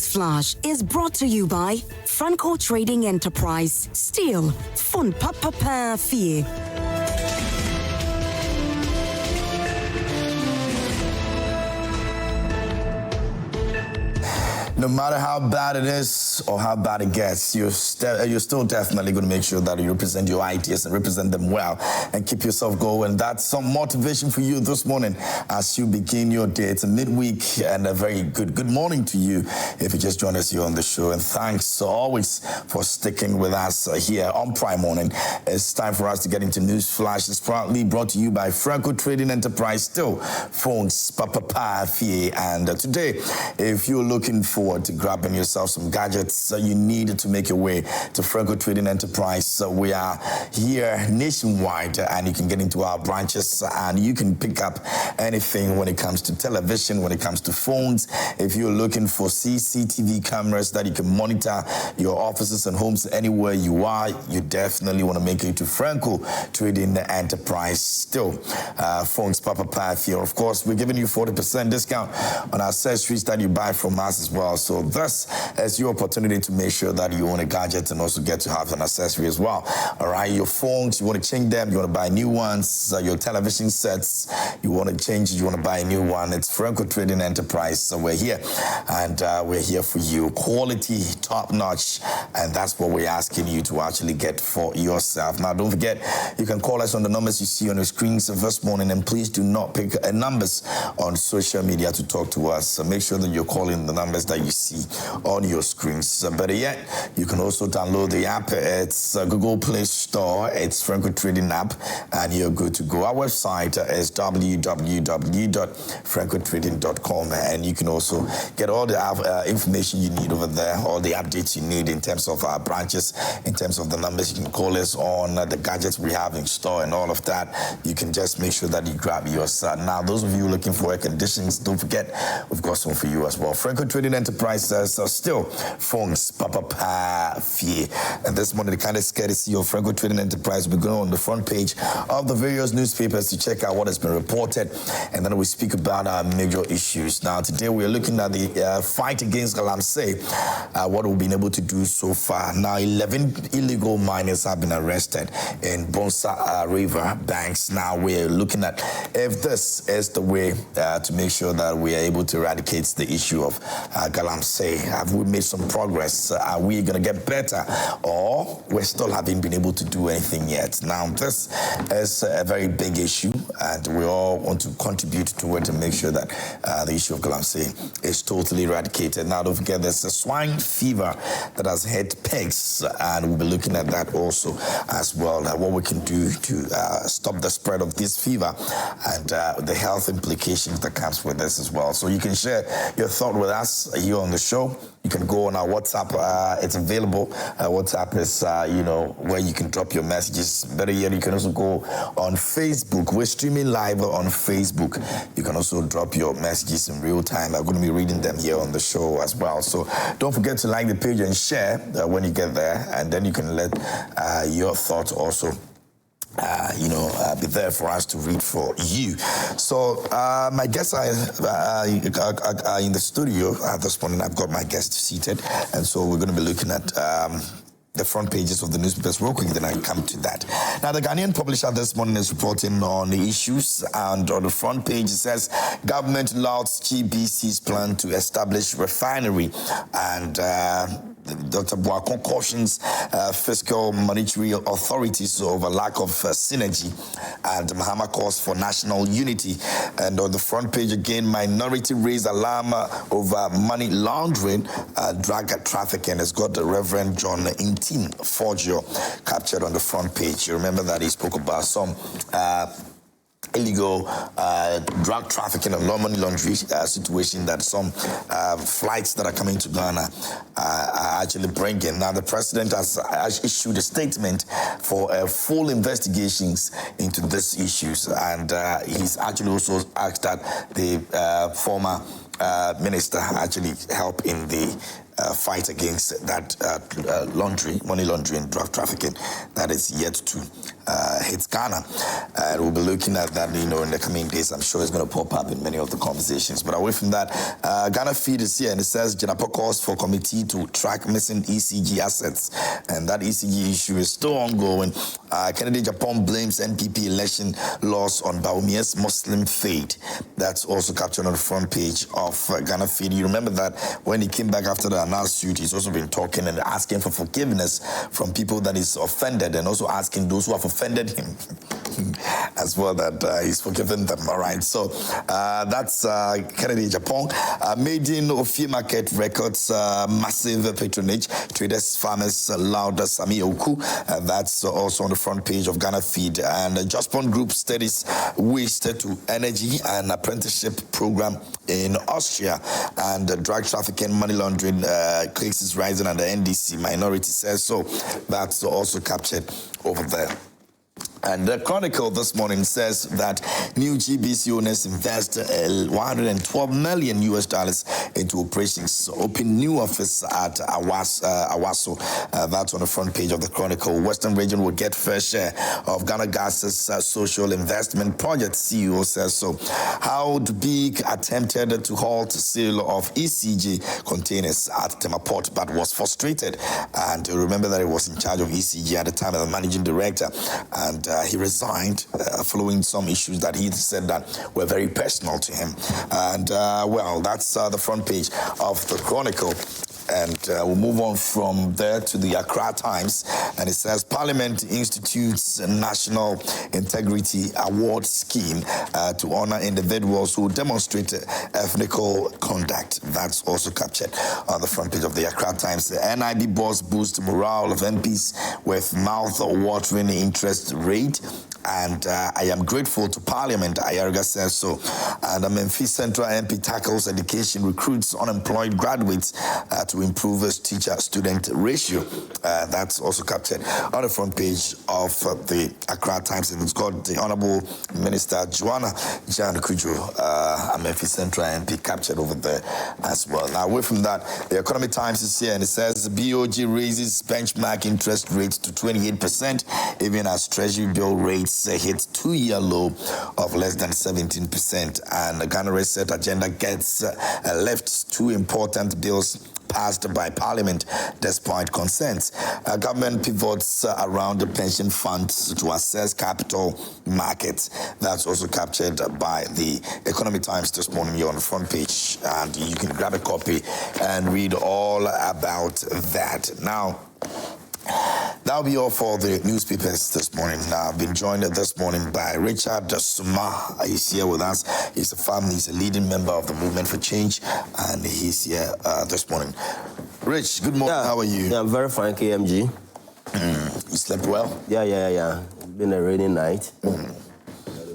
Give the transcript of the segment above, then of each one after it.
Newsflash is brought to you by Franco Trading Enterprise. Still, fun papa fee. No matter how bad it is or how bad it gets, you're still definitely going to make sure that you represent your ideas and represent them well and keep yourself going. That's some motivation for you this morning as you begin your day. It's a midweek and a very good morning to you if you just joined us here on the show. And thanks always for sticking with us here on Prime Morning. It's time for us to get into News Flash. It's proudly brought to you by Franco Trading Enterprise. Still, phones, papa, fee. And today, if you're looking forward to grabbing yourself some gadgets you need to make your way to Franco Trading Enterprise. So we are here nationwide and you can get into our branches and you can pick up anything when it comes to television, when it comes to phones. If you're looking for CCTV cameras that you can monitor your offices and homes anywhere you are, you definitely want to make it to Franco Trading Enterprise. Still, phones, papa, here. Of course, we're giving you 40% discount on accessories that you buy from us as well. So this is your opportunity to make sure that you own a gadget and also get to have an accessory as well. All right, your phones, you want to change them, you want to buy new ones, your television sets, you want to change it, you want to buy a new one. It's Franco Trading Enterprise. So we're here and we're here for you. Quality, top notch, and that's what we're asking you to actually get for yourself. Now, don't forget, you can call us on the numbers you see on your screens this morning, and please do not pick numbers on social media to talk to us. So make sure that you're calling the numbers that you see on your screens. Better yet, you can also download the app. It's Google Play Store. It's Franco Trading app, and you're good to go. Our website is www.francotrading.com, and you can also get all the information you need over there, all the updates you need in terms of our branches, in terms of the numbers. You can call us on the gadgets we have in store and all of that. You can just make sure that you grab yours. Now, those of you looking for air conditions, don't forget, we've got some for you as well. Franco Trading Enterprise still phones, papa, fee. And this morning, the kind of courtesy of Franco Trading Enterprise, we're going on the front page of the various newspapers to check out what has been reported, and then we speak about our major issues. Now, today we are looking at the fight against galamsey, what we've been able to do so far. Now, 11 illegal miners have been arrested in Bonsa River banks. Now, we're looking at if this is the way to make sure that we are able to eradicate the issue of galamsey. Have we made some progress? Are we going to get better? Or we still haven't been able to do anything yet? Now, this is a very big issue, and we all want to contribute to it to make sure that the issue of galamsey is totally eradicated. Now, don't forget, there's a swine fever that has hit pigs, and we'll be looking at that also as well, what we can do to stop the spread of this fever and the health implications that comes with this as well. So you can share your thought with us here on the show. You can go on our WhatsApp. It's available. WhatsApp is, where you can drop your messages. Better yet, you can also go on Facebook. We're streaming live on Facebook. You can also drop your messages in real time. I'm going to be reading them here on the show as well. So don't forget to like the page and share when you get there. And then you can let your thoughts also be there for us to read for you. So my guests are in the studio this morning. I've got my guests seated, and so we're going to be looking at the front pages of the newspapers real quick, then I come to that. Now, the Ghanaian publisher this morning is reporting on the issues, and on the front page it says, government louts GBC's plan to establish refinery, and Dr. Boakon cautions fiscal monetary authorities over lack of synergy, and Mahama calls for national unity. And on the front page again, minority raise alarm over money laundering, drug trafficking. Has got the Reverend John Intin Forgio captured on the front page. You remember that he spoke about some illegal drug trafficking and money laundering situation that some flights that are coming to Ghana are actually bringing. Now, the president has issued a statement for full investigations into these issues, and he's actually also asked that the former minister actually help in the fight against that money laundering, drug trafficking that is yet to hits Ghana. And we'll be looking at that, in the coming days. I'm sure it's going to pop up in many of the conversations. But away from that, Ghana Feed is here, and it says Jenapo calls for committee to track missing ECG assets. And that ECG issue is still ongoing. Kennedy Japan blames NPP election loss on Baumia's Muslim faith. That's also captured on the front page of Ghana Feed. You remember that when he came back after the announced suit, he's also been talking and asking for forgiveness from people that is offended, and also asking those who have offended him as well that he's forgiven them. All right, so that's Kennedy Japan. Made in Ofie Market records massive patronage. Traders, farmers, loud Sami Oku. That's also on the front page of Ghana Feed. And Jospon Group studies waste to energy and apprenticeship program in Austria. And drug trafficking, money laundering cases rising, and the NDC minority says so. That's also captured over there. And the Chronicle this morning says that new GBC owners invest $112 million into operations, open new office at Awaso. That's on the front page of the Chronicle. Western region will get fair share of Ghana Gas's social investment project, CEO says so. How Big attempted to halt sale of ECG containers at Temaport, but was frustrated. And remember that he was in charge of ECG at the time as the managing director. And he resigned following some issues that he said that were very personal to him. And, well, that's the front page of the Chronicle. And we'll move on from there to the Accra Times. And it says Parliament institutes a National Integrity Award scheme to honor individuals who demonstrate ethnical conduct. That's also captured on the front page of the Accra Times. The NIB boss boosts morale of MPs with mouth-watering interest rate. And I am grateful to Parliament, Ayarga says so. And the Memphis Central MP tackles education, recruits unemployed graduates to improve his teacher-student ratio. That's also captured on the front page of the Accra Times. And it's got the Honorable Minister Joanna Jan Kujo, a Memphis Central MP, captured over there as well. Now, away from that, the Economic Times is here, and it says BOG raises benchmark interest rates to 28%, even as Treasury bill rates hit 2-year low of less than 17%. And the Ghana Reset agenda gets left 2 important bills passed by Parliament despite concerns. Government pivots around the pension funds to assess capital markets. That's also captured by the Economic Times this morning here on the front page. And you can grab a copy and read all about that. Now, that'll be all for the newspapers this morning. I've been joined this morning by Richard Sumah. He's here with us. He's a leading member of the Movement for Change, and he's here this morning. Rich, good morning. How are you? Yeah, I'm very fine, KMG. You slept well? Yeah. It's been a rainy night.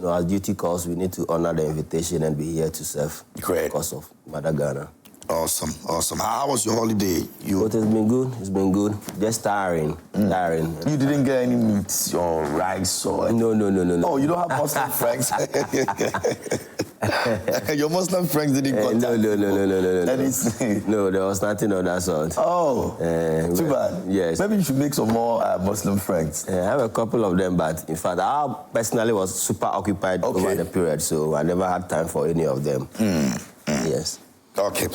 Our duty calls, we need to honor the invitation and be here to serve. Great. Because of Mother Ghana. Awesome. How was your holiday? But it's been good. Just tiring. You didn't get any meat or rice or... No. Oh, you don't have Muslim friends? Your Muslim friends didn't contact No. No, there was nothing of that sort. Oh, too bad. Yes. Maybe you should make some more Muslim friends. I have a couple of them, but in fact, I personally was super occupied over the period, so I never had time for any of them. Yes. Okay.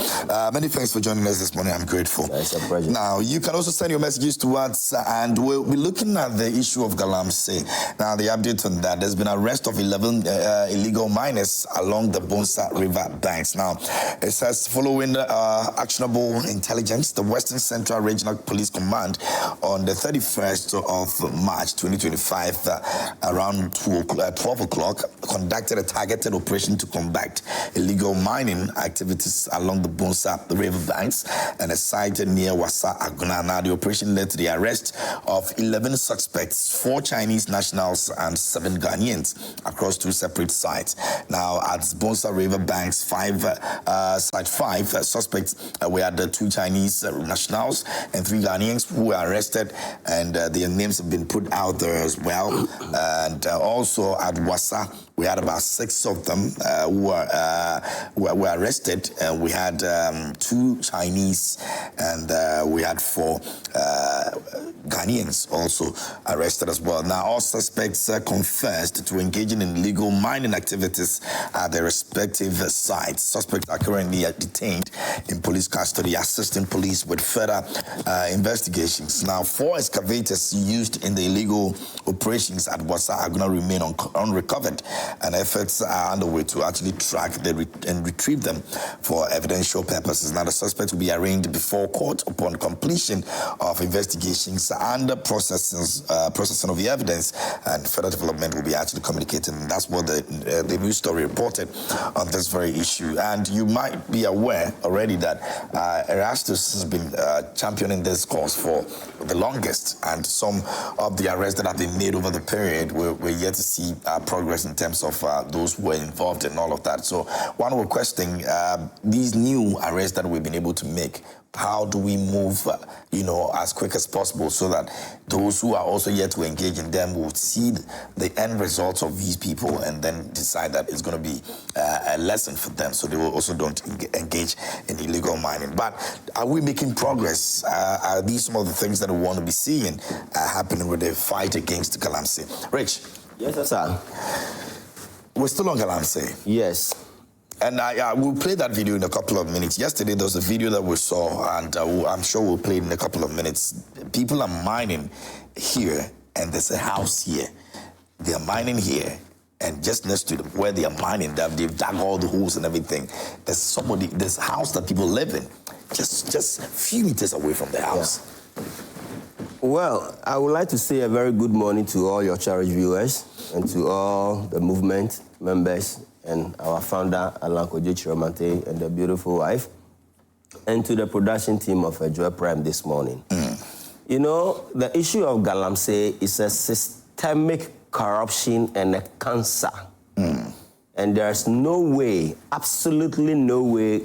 Many thanks for joining us this morning. I'm grateful. It's a pleasure. Now, you can also send your messages to us, and we'll be looking at the issue of galamsey. Now, the update on that, there's been arrest of 11 illegal miners along the Bonsa River banks. Now, it says, following actionable intelligence, the Western Central Regional Police Command on the 31st of March 2025, around 12 o'clock, conducted a targeted operation to combat illegal mining activities along the Bonsa River banks and a site near Wasa Aguna. Now, the operation led to the arrest of 11 suspects, 4 Chinese nationals and 7 Ghanaians across 2 separate sites. Now, at Bonsa River banks, site 5 suspects were the 2 Chinese nationals and 3 Ghanaians who were arrested, and their names have been put out there as well. And also at Wasa, we had about 6 of them who were arrested. We had 2 Chinese and we had 4 Ghanaians also arrested as well. Now, all suspects confessed to engaging in illegal mining activities at their respective sites. Suspects are currently detained in police custody, assisting police with further investigations. Now, 4 excavators used in the illegal operations at Wasa are going to remain unrecovered, and efforts are underway to actually track and retrieve them for evidential purposes. Now, the suspects will be arraigned before court upon completion of investigations and processing of the evidence, and further development will be actually communicated. And that's what the news story reported on this very issue. And you might be aware already that Erastus has been championing this cause for the longest, and some of the arrests that have been made over the period, we're yet to see progress in terms of those who were involved in all of that. So one will question these new arrests that we've been able to make. How do we move, as quick as possible so that those who are also yet to engage in them will see the end results of these people and then decide that it's going to be a lesson for them, so they will also don't engage in illegal mining. But are we making progress? Are these some of the things that we want to be seeing happening with the fight against galamsey? Rich? Yes, sir. We're still on galamsey. Yes. And we'll play that video in a couple of minutes. Yesterday, there was a video that we saw, and I'm sure we'll play it in a couple of minutes. People are mining here, and there's a house here. They are mining here, and just next to where they are mining, they've dug all the holes and everything. There's a house that people live in, just a few meters away from the house. Yeah. Well, I would like to say a very good morning to all your cherished viewers and to all the movement members and our founder, Alan Kojo Chiromante, and the beautiful wife, and to the production team of Joy Prime this morning. The issue of galamsey is a systemic corruption and a cancer. And there's no way, absolutely no way,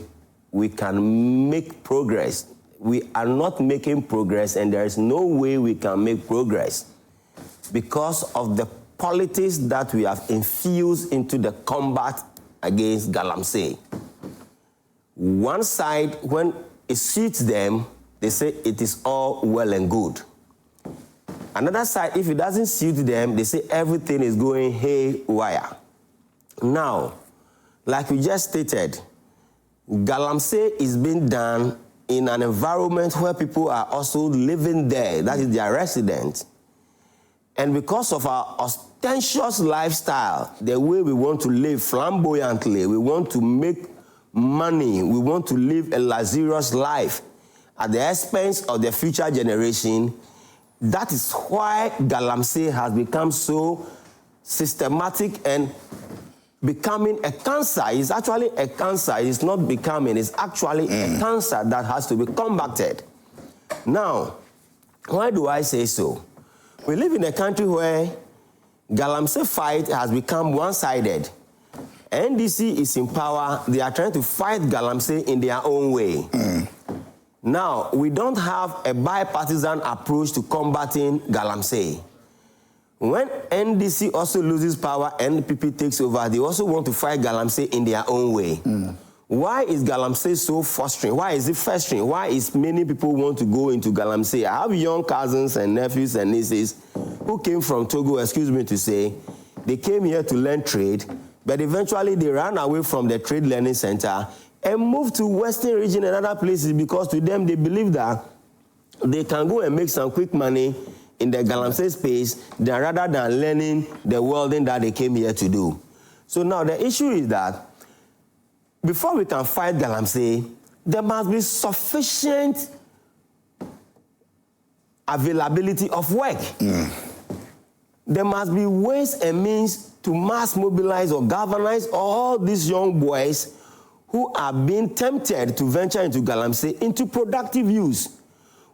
we can make progress. We are not making progress, and there is no way we can make progress because of the politics that we have infused into the combat against galamsey. One side, when it suits them, they say it is all well and good. Another side, if it doesn't suit them, they say everything is going haywire. Now, like we just stated, galamsey is being done in an environment where people are also living there, that is their residence. And because of our ostentatious lifestyle, the way we want to live flamboyantly, we want to make money, we want to live a luxurious life at the expense of the future generation, that is why galamsey has become so systematic and becoming a cancer. It's actually a cancer. It's not becoming. It's actually a cancer that has to be combated. Now, why do I say so? We live in a country where galamsey fight has become one-sided. NDC is in power. They are trying to fight galamsey in their own way. Now, we don't have a bipartisan approach to combating galamsey. When NDC also loses power and NPP takes over, they also want to fight galamsey in their own way. Why is galamsey so fostering? Why is it festering? Why is many people want to go into galamsey? I have young cousins and nephews and nieces who came from Togo, excuse me to say, they came here to learn trade, but eventually they ran away from the trade learning center and moved to Western region and other places because to them they believe that they can go and make some quick money in the galamsey space rather than learning the welding that they came here to do. So now the issue is that before we can fight galamsey, there must be sufficient availability of work. There must be ways and means to mass mobilize or galvanize all these young boys who are being tempted to venture into galamsey into productive use.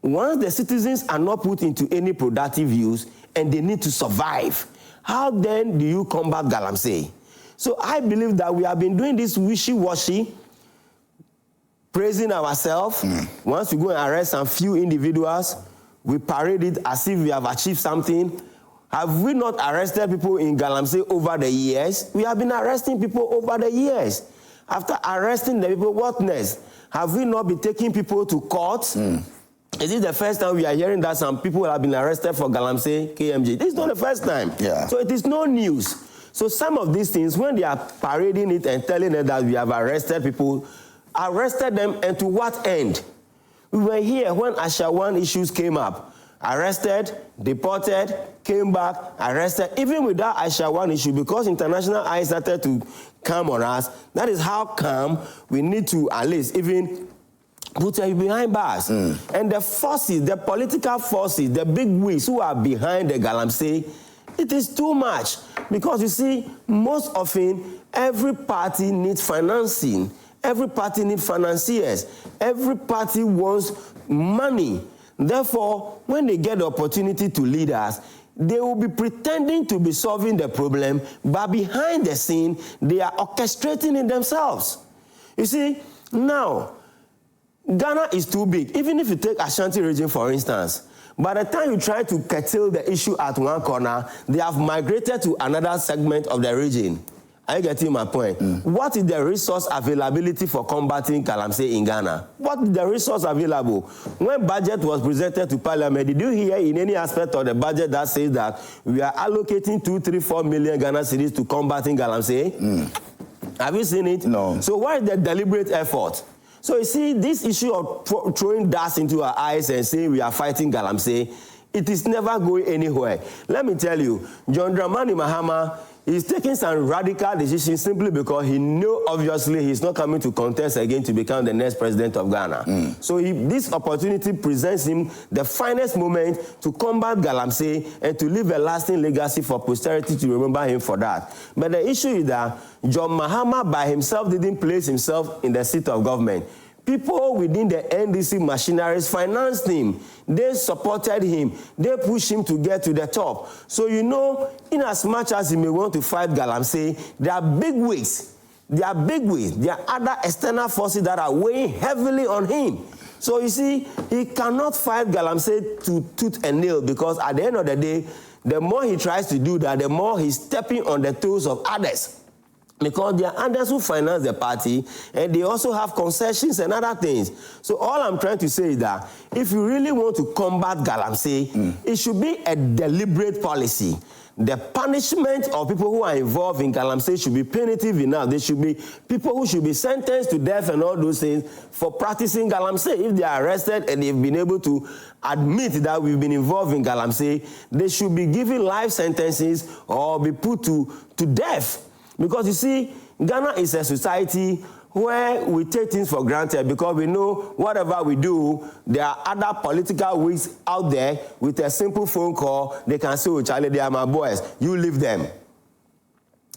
Once the citizens are not put into any productive use and they need to survive, how then do you combat galamsey? So I believe that we have been doing this wishy-washy, praising ourselves. Once we go and arrest some few individuals, we parade it as if we have achieved something. Have we not arrested people in galamsey over the years? We have been arresting people over the years. After arresting the people, what next? Have we not been taking people to court? Is it the first time we are hearing that some people have been arrested for galamsey, KMG? This is not the first time. Yeah. So it is no news. So some of these things, when they are parading it and telling us that we have arrested people, arrested them, and to what end? We were here when Ashawan issues came up. Arrested, deported, came back, arrested. Even without Ashawan issue, because international eyes started to come on us, that is how come we need to at least even put you behind bars. And the forces, the political forces, the big wigs who are behind the galamsey, it is too much. Because you see, most often, every party needs financing. Every party needs financiers. Every party wants money. Therefore, when they get the opportunity to lead us, they will be pretending to be solving the problem, but behind the scene, they are orchestrating it themselves. You see, now, Ghana is too big. Even if you take Ashanti region, for instance, by the time you try to curtail the issue at one corner, they have migrated to another segment of the region. Are you getting my point? What is the resource availability for combating galamsey in Ghana? What is the resource available? When budget was presented to Parliament, did you hear in any aspect of the budget that says that we are allocating 2, 3, 4 million Ghana cedis to combating galamsey? Have you seen it? No. So why is the deliberate effort? So you see, this issue of throwing dust into our eyes and saying we are fighting galamsey, it is never going anywhere. Let me tell you, John Dramani Mahama is taking some radical decisions simply because he knew, obviously, he's not coming to contest again to become the next president of Ghana. So this opportunity presents him the finest moment to combat galamsey and to leave a lasting legacy for posterity to remember him for that. But the issue is that John Mahama by himself didn't place himself in the seat of government. People within the NDC machineries financed him. They supported him. They pushed him to get to the top. So, you know, in as much as he may want to fight galamsey, there are big wigs. There are big wigs. There are other external forces that are weighing heavily on him. So, you see, he cannot fight galamsey to tooth and nail because at the end of the day, the more he tries to do that, the more he's stepping on the toes of others. Because there are others who finance the party, and they also have concessions and other things. So all I'm trying to say is that if you really want to combat galamsey, it should be a deliberate policy. The punishment of people who are involved in galamsey should be punitive enough. There should be people who should be sentenced to death and all those things for practicing galamsey. If they are arrested and they've been able to admit that we've been involved in galamsey, they should be given life sentences or be put to death. Because you see, Ghana is a society where we take things for granted because we know whatever we do, there are other political wigs out there with a simple phone call. They can say, oh, Charlie, they are my boys. You leave them.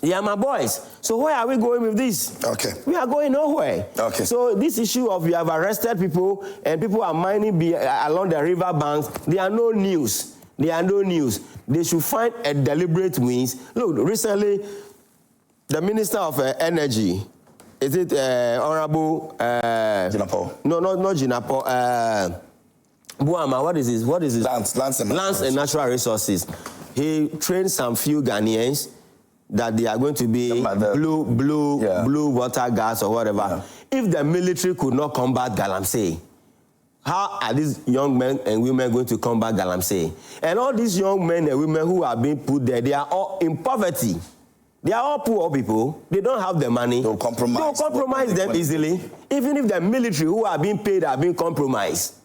They are my boys. So where are we going with this? Okay. We are going nowhere. Okay. So this issue of we have arrested people and people are mining along the river banks, they are no news. They are no news. They should find a deliberate means. Look, recently, the Minister of Energy, is it Honorable... Jinapo. No, not Jinapo. Buama, what is this? What is this? Lands and Natural Resources. He trained some few Ghanaians that they are going to be blue water gas or whatever. Yeah. If the military could not combat galamsey, how are these young men and women going to combat galamsey? And all these young men and women who are being put there, they are all in poverty. They are all poor people. They don't have the money. They'll compromise them easily. Even if the military who are being paid are being compromised.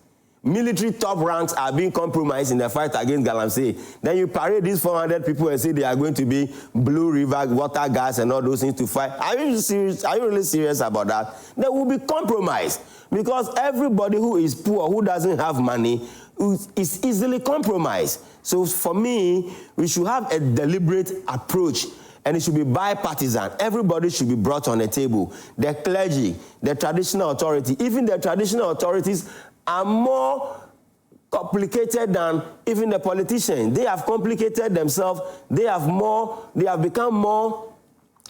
Military top ranks are being compromised in the fight against galamsey. Then you parade these 400 people and say they are going to be blue river, water gas and all those things to fight. Are you serious? Are you really serious about that? They will be compromised. Because everybody who is poor, who doesn't have money, is easily compromised. So for me, we should have a deliberate approach. And it should be bipartisan. Everybody should be brought on the table. The clergy, the traditional authority, even the traditional authorities are more complicated than even the politicians. They have complicated themselves. They have become more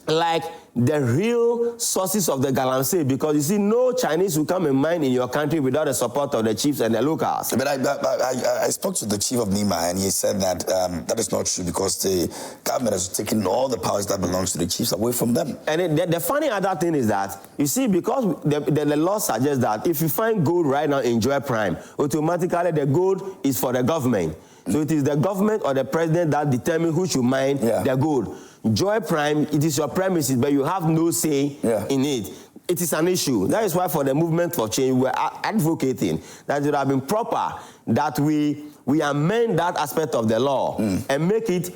like the real sources of the galamsey, because you see, no Chinese will come and mine in your country without the support of the chiefs and the locals. But I spoke to the chief of NIMA, and he said that that is not true, because the government has taken all the powers that belongs to the chiefs away from them. And the funny other thing is that, you see, because the law suggests that if you find gold right now in Joy Prime, automatically the gold is for the government. So it is the government or the president that determines who should mine the gold. Joy Prime, it is your premises, but you have no say in it. It is an issue. That is why for the movement for change, we're advocating that it would have been proper that we amend that aspect of the law and make it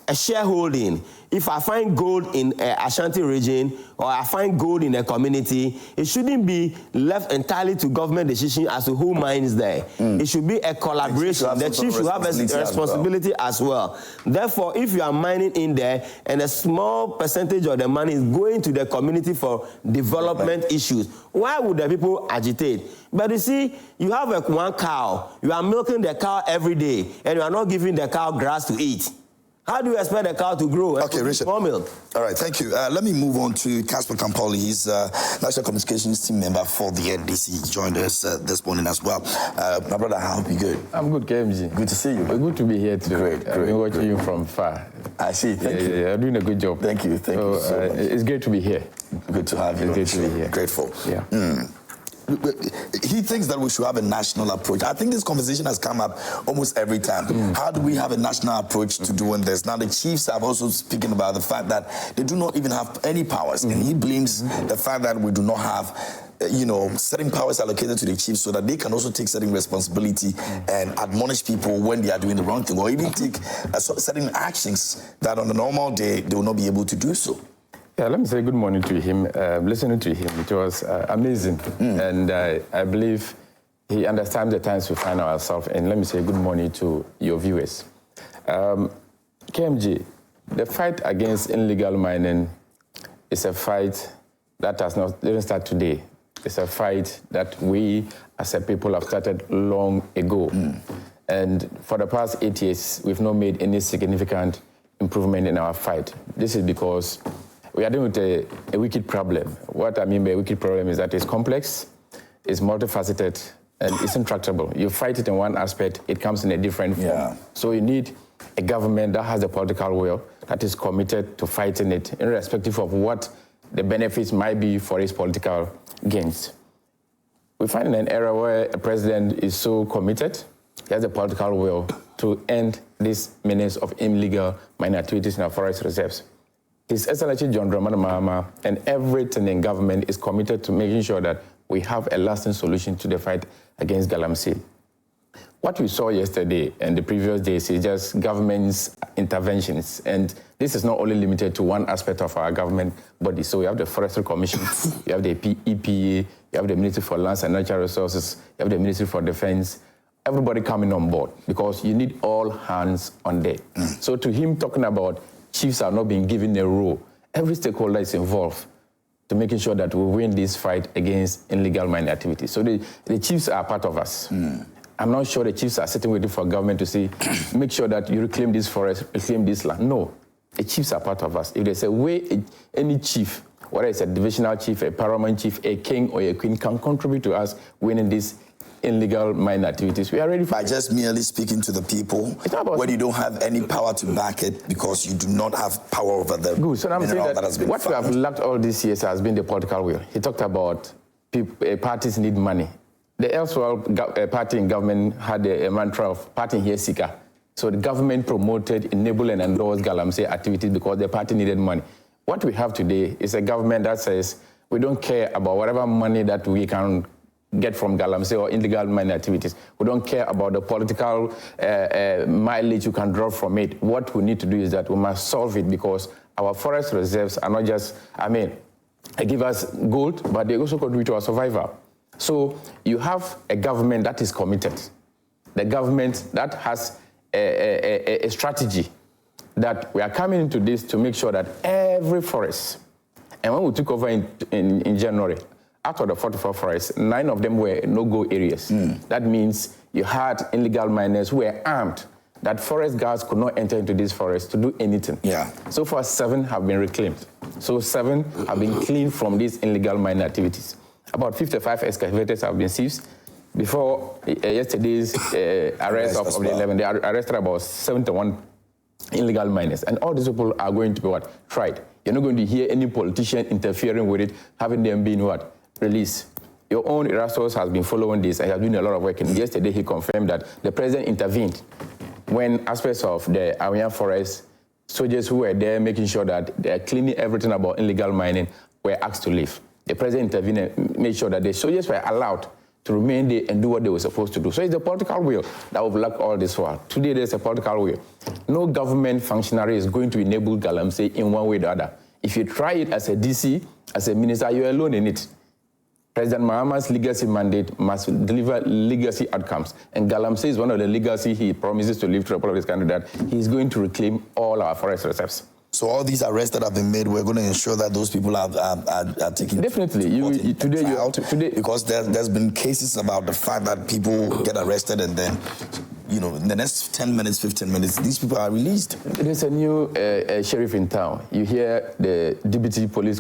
a shareholding. If I find gold in Ashanti region or I find gold in a community, it shouldn't be left entirely to government decision as to who mines there. It should be a collaboration. The chief should have a responsibility as well. Therefore, if you are mining in there and a small percentage of the money is going to the community for development issues, why would the people agitate? But you see, you have one cow, you are milking the cow every day, and you are not giving the cow grass to eat. How do you expect the cow to grow? Okay, Richard. More milk. All right, thank you. Let me move on to Casper Kampoli. He's National Communications Team member for the NDC. He joined us this morning as well. My brother, I hope you're good. I'm good, KMG. Good to see you. Good to be here too. Great. I've been watching you from far. I see. Thank you. You're doing a good job. Thank you. Thank you so much. It's great to be here. Good to have you. It's great to be here. Grateful. Yeah. He thinks that we should have a national approach. I think this conversation has come up almost every time. How do we have a national approach to doing this? Now, the chiefs are also speaking about the fact that they do not even have any powers. And he blames the fact that we do not have certain powers allocated to the chiefs so that they can also take certain responsibility and admonish people when they are doing the wrong thing, or even take certain actions that on a normal day they will not be able to do so. Yeah, let me say good morning to him. Listening to him, it was amazing. And I believe he understands the times we find ourselves. And let me say good morning to your viewers. KMG, the fight against illegal mining is a fight that didn't start today. It's a fight that we as a people have started long ago. And for the past 8 years, we've not made any significant improvement in our fight. This is because we are dealing with a wicked problem. What I mean by a wicked problem is that it's complex, it's multifaceted, and it's intractable. You fight it in one aspect, it comes in a different form. So you need a government that has the political will, that is committed to fighting it, irrespective of what the benefits might be for its political gains. We find in an era where a president is so committed, he has the political will to end this menace of illegal mining activities in our forest reserves. His Excellency John Dramani Mahama and everything in government is committed to making sure that we have a lasting solution to the fight against galamsey. What we saw yesterday and the previous days is just government's interventions. And this is not only limited to one aspect of our government body. So we have the Forestry Commission, you have the EPA, you have the Ministry for Lands and Natural Resources, you have the Ministry for Defense, everybody coming on board because you need all hands on deck. So to him talking about chiefs are not being given a role, every stakeholder is involved to making sure that we win this fight against illegal mining activities. So the chiefs are part of us. I'm not sure the chiefs are sitting waiting for government to say, make sure that you reclaim this forest, reclaim this land. No, the chiefs are part of us. If there's a way any chief, whether it's a divisional chief, a paramount chief, a king or a queen, can contribute to us winning this illegal mining activities, we are ready for by just merely speaking to the people when you don't have any power to back it because you do not have power over them. Good. So I'm saying that what we have lacked all these years has been the political will. He talked about parties need money. The Elsewhere party in government had a mantra of party here seeker. So the government promoted, enabled and endorsed galamsey activities because the party needed money. What we have today is a government that says we don't care about whatever money that we can get from galamsey or illegal mining activities. We don't care about the political mileage you can draw from it. What we need to do is that we must solve it because our forest reserves are not just, they give us gold, but they also contribute to our survival. So you have a government that is committed, the government that has a strategy that we are coming into this to make sure that every forest, and when we took over in January, out of the 44 forests, 9 of them were no-go areas. That means you had illegal miners who were armed, that forest guards could not enter into these forests to do anything. So far, 7 have been reclaimed. So 7 have been cleaned from these illegal mining activities. About 55 excavators have been seized. Before yesterday's arrest of the 11, they arrested about 71 illegal miners. And all these people are going to be what? Tried. You're not going to hear any politician interfering with it, having them being what? Released. Your own Erastus has been following this and has been doing a lot of work. And yesterday he confirmed that the president intervened when aspects of the Awian forest, soldiers who were there making sure that they're cleaning everything about illegal mining were asked to leave. The president intervened and made sure that the soldiers were allowed to remain there and do what they were supposed to do. So it's the political will that will block all this while. Today there's a political will. No government functionary is going to enable galamsey in one way or the other. If you try it as a DC, as a minister, you're alone in it. President Mahama's legacy mandate must deliver legacy outcomes. And galamsey is one of the legacy he promises to leave to the people of this country, that he's going to reclaim all our forest reserves. So all these arrests that have been made, we're going to ensure that those people are taken. Definitely. Today, because there's been cases about the fact that people get arrested and then, you know, in the next 10 minutes, 15 minutes, these people are released. There's a new sheriff in town. You hear the deputy police,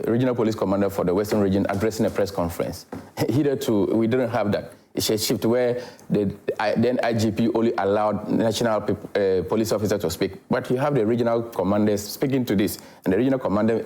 regional police commander for the Western region addressing a press conference. Hitherto, we didn't have that. It's a shift where the then IGP only allowed national police officers to speak. But you have the regional commanders speaking to this. And the regional commander,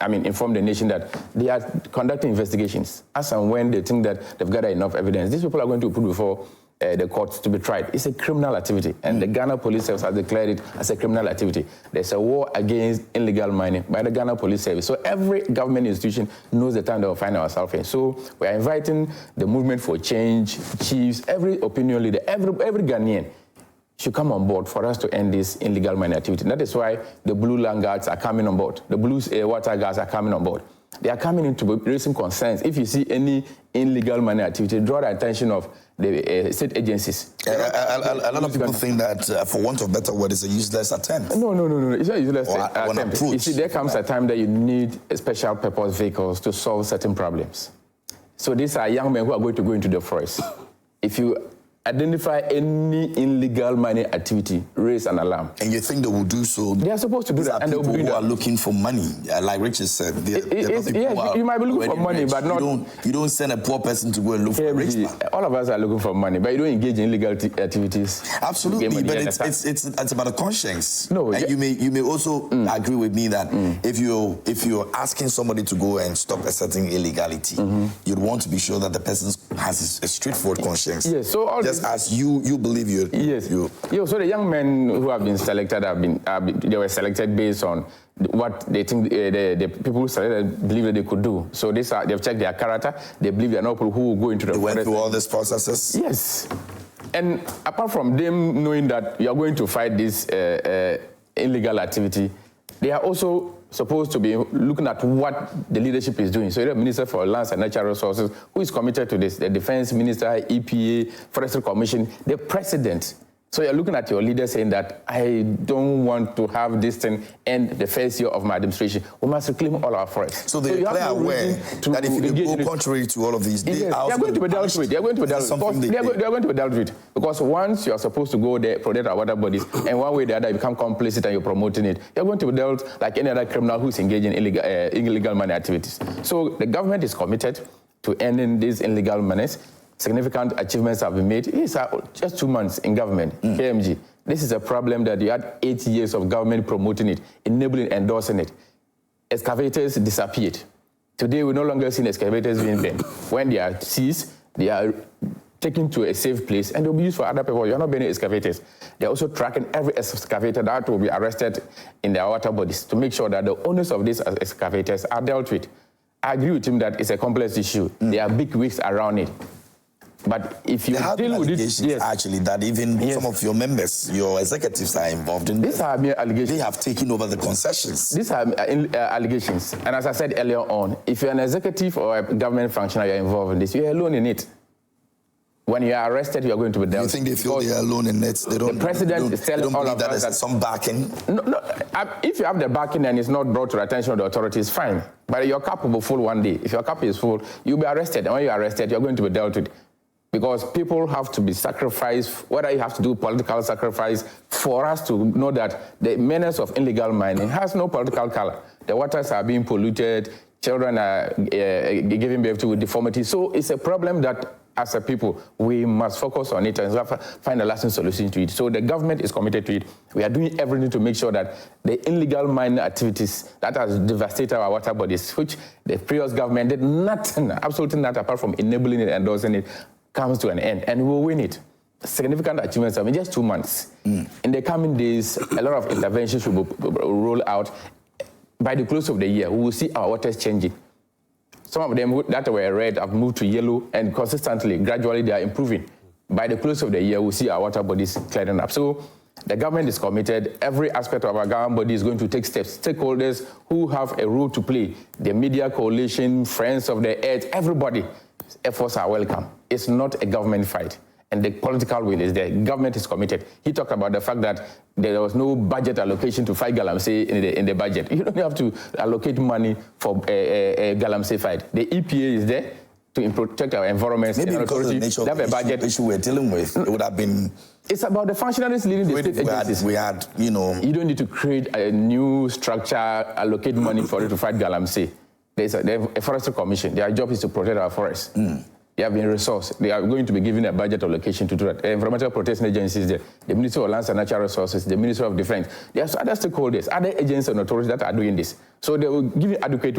informed the nation that they are conducting investigations as and when they think that they've gathered enough evidence. These people are going to put before the courts to be tried. It's a criminal activity, and the Ghana Police Service has declared it as a criminal activity. There's a war against illegal mining by the Ghana Police Service. So every government institution knows the time that we'll find ourselves in. So we are inviting the movement for change, chiefs, every opinion leader, every Ghanaian should come on board for us to end this illegal mining activity. And that is why the blue land guards are coming on board. The blue water guards are coming on board. They are coming in to raising concerns. If you see any illegal mining activity, draw the attention of the state agencies. A lot of people think that, for want of better word, it's a useless attempt. No. It's not a useless attempt. You see, there comes a time that you need special purpose vehicles to solve certain problems. So these are young men who are going to go into the forest. If you identify any illegal mining activity, raise an alarm. And you think they will do so? They are supposed to do that. And people who are looking for money, like Richard said. You might be looking for money, but not... You don't send a poor person to go and look for a rich man. All of us are looking for money, but you don't engage in illegal activities. Absolutely, but it's about a conscience. No, and you may also agree with me that if you're asking somebody to go and stop a certain illegality, you'd want to be sure that the person has a straightforward conscience. Yes, so all just as you believe you. Yes. So the young men who have been selected they were selected based on what they think the people who selected believe that they could do. So they've checked their character. They believe they're not people who will go into the forest. They went through all these processes. Yes. And apart from them knowing that you are going to fight this illegal activity, they are also supposed to be looking at what the leadership is doing. So the Minister for Lands and Natural Resources, who is committed to this, the Defense Minister, EPA, Forestry Commission, the President. So you're looking at your leader saying that I don't want to have this thing end the first year of my administration. We must reclaim all our forests. So they are aware that if you go contrary to all of these, they are going to be dealt with. They are going to be dealt with. They are going to be dealt with. Because once you are supposed to go there, protect our water bodies, and one way or the other you become complicit and you're promoting it, you're going to be dealt like any other criminal who's engaged in illegal mining activities. So the government is committed to ending these illegal mines. Significant achievements have been made. It's just 2 months in government, KMG. This is a problem that you had 8 years of government promoting it, enabling, endorsing it. Excavators disappeared. Today, we no longer see excavators being banned. When they are seized, they are taken to a safe place and they'll be used for other people. You're not banning excavators. They're also tracking every excavator that will be arrested in their water bodies to make sure that the owners of these excavators are dealt with. I agree with him that it's a complex issue. There are big risks around it. But if you deal with it, actually, that even some of your members, your executives are involved in this. These are mere allegations. They have taken over the concessions. These are allegations. And as I said earlier on, if you're an executive or a government functionary, you're involved in this, you're alone in it. When you are arrested, you are going to be dealt with. You think they feel they are alone in it? They don't. The president is telling all of us that some backing. No. If you have the backing and it's not brought to the attention of the authorities, fine. But your cup will be full one day. If your cup is full, you'll be arrested. And when you're arrested, you're going to be dealt with. because people have to be sacrificed, whether you have to do political sacrifice, for us to know that the menace of illegal mining has no political color. The waters are being polluted, children are giving birth to deformity. So it's a problem that, as a people, we must focus on it and find a lasting solution to it. So the government is committed to it. We are doing everything to make sure that the illegal mining activities that has devastated our water bodies, which the previous government did nothing, absolutely nothing, apart from enabling it and endorsing it, comes to an end, and we will win it. Significant achievements in just 2 months. In the coming days, a lot of interventions will roll out. By the close of the year, we will see our waters changing. Some of them that were red have moved to yellow, and consistently, gradually, they are improving. By the close of the year, we'll see our water bodies clearing up. So the government is committed. Every aspect of our government body is going to take steps. Stakeholders who have a role to play, the media coalition, Friends of the Earth, everybody, efforts are welcome. It's not a government fight. And the political will is there. Government is committed. He talked about the fact that there was no budget allocation to fight galamsey in the budget. You don't have to allocate money for a galamsey fight. The EPA is there to protect our environment. Maybe because of the nature of the issue we're dealing with, it would have been... It's about the functionaries leading the state agencies. We had, you know... You don't need to create a new structure, allocate money for it to fight galamsey. There's a forestry commission. Their job is to protect our forests. They have been resourced. They are going to be given a budget allocation to do that. Environmental protection agencies there, the Ministry of Lands and Natural Resources, the Ministry of Defense. There are other stakeholders, other agencies and authorities that are doing this. So they will give you adequate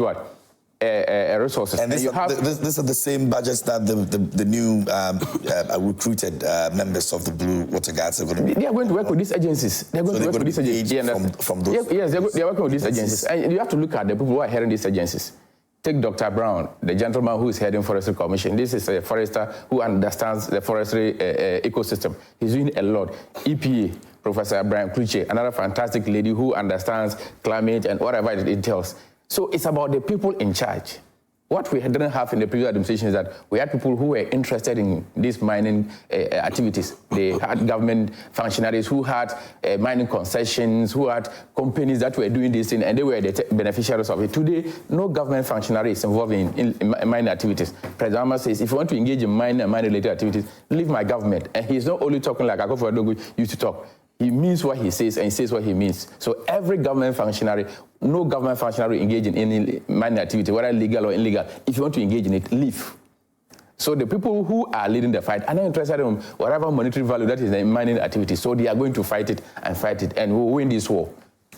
resources. And these are the same budgets that the new recruited members of the Blue Water Guards are going to be. They are going to work with these agencies. They're going to work with these agencies. From those. Yes, they are working with these agencies. And you have to look at the people who are heading these agencies. Take Dr. Brown, the gentleman who is heading Forestry Commission. This is a forester who understands the forestry ecosystem. He's doing a lot. EPA, Professor Brian Kluche, another fantastic lady who understands climate and whatever it entails. So it's about the people in charge. What we didn't have in the previous administration is that we had people who were interested in these mining activities. They had government functionaries who had mining concessions, who had companies that were doing this thing, and they were the beneficiaries of it. Today, no government functionary is involved in mining activities. President Obama says, if you want to engage in mining and mining-related activities, leave my government. And he's not only talking like Akufo Addo used to talk. He means what he says, and he says what he means. So every government functionary, no government functionary engage in any mining activity, whether legal or illegal. If you want to engage in it, leave. So the people who are leading the fight are not interested in whatever monetary value that is in mining activity. So they are going to fight it, and we'll win this war.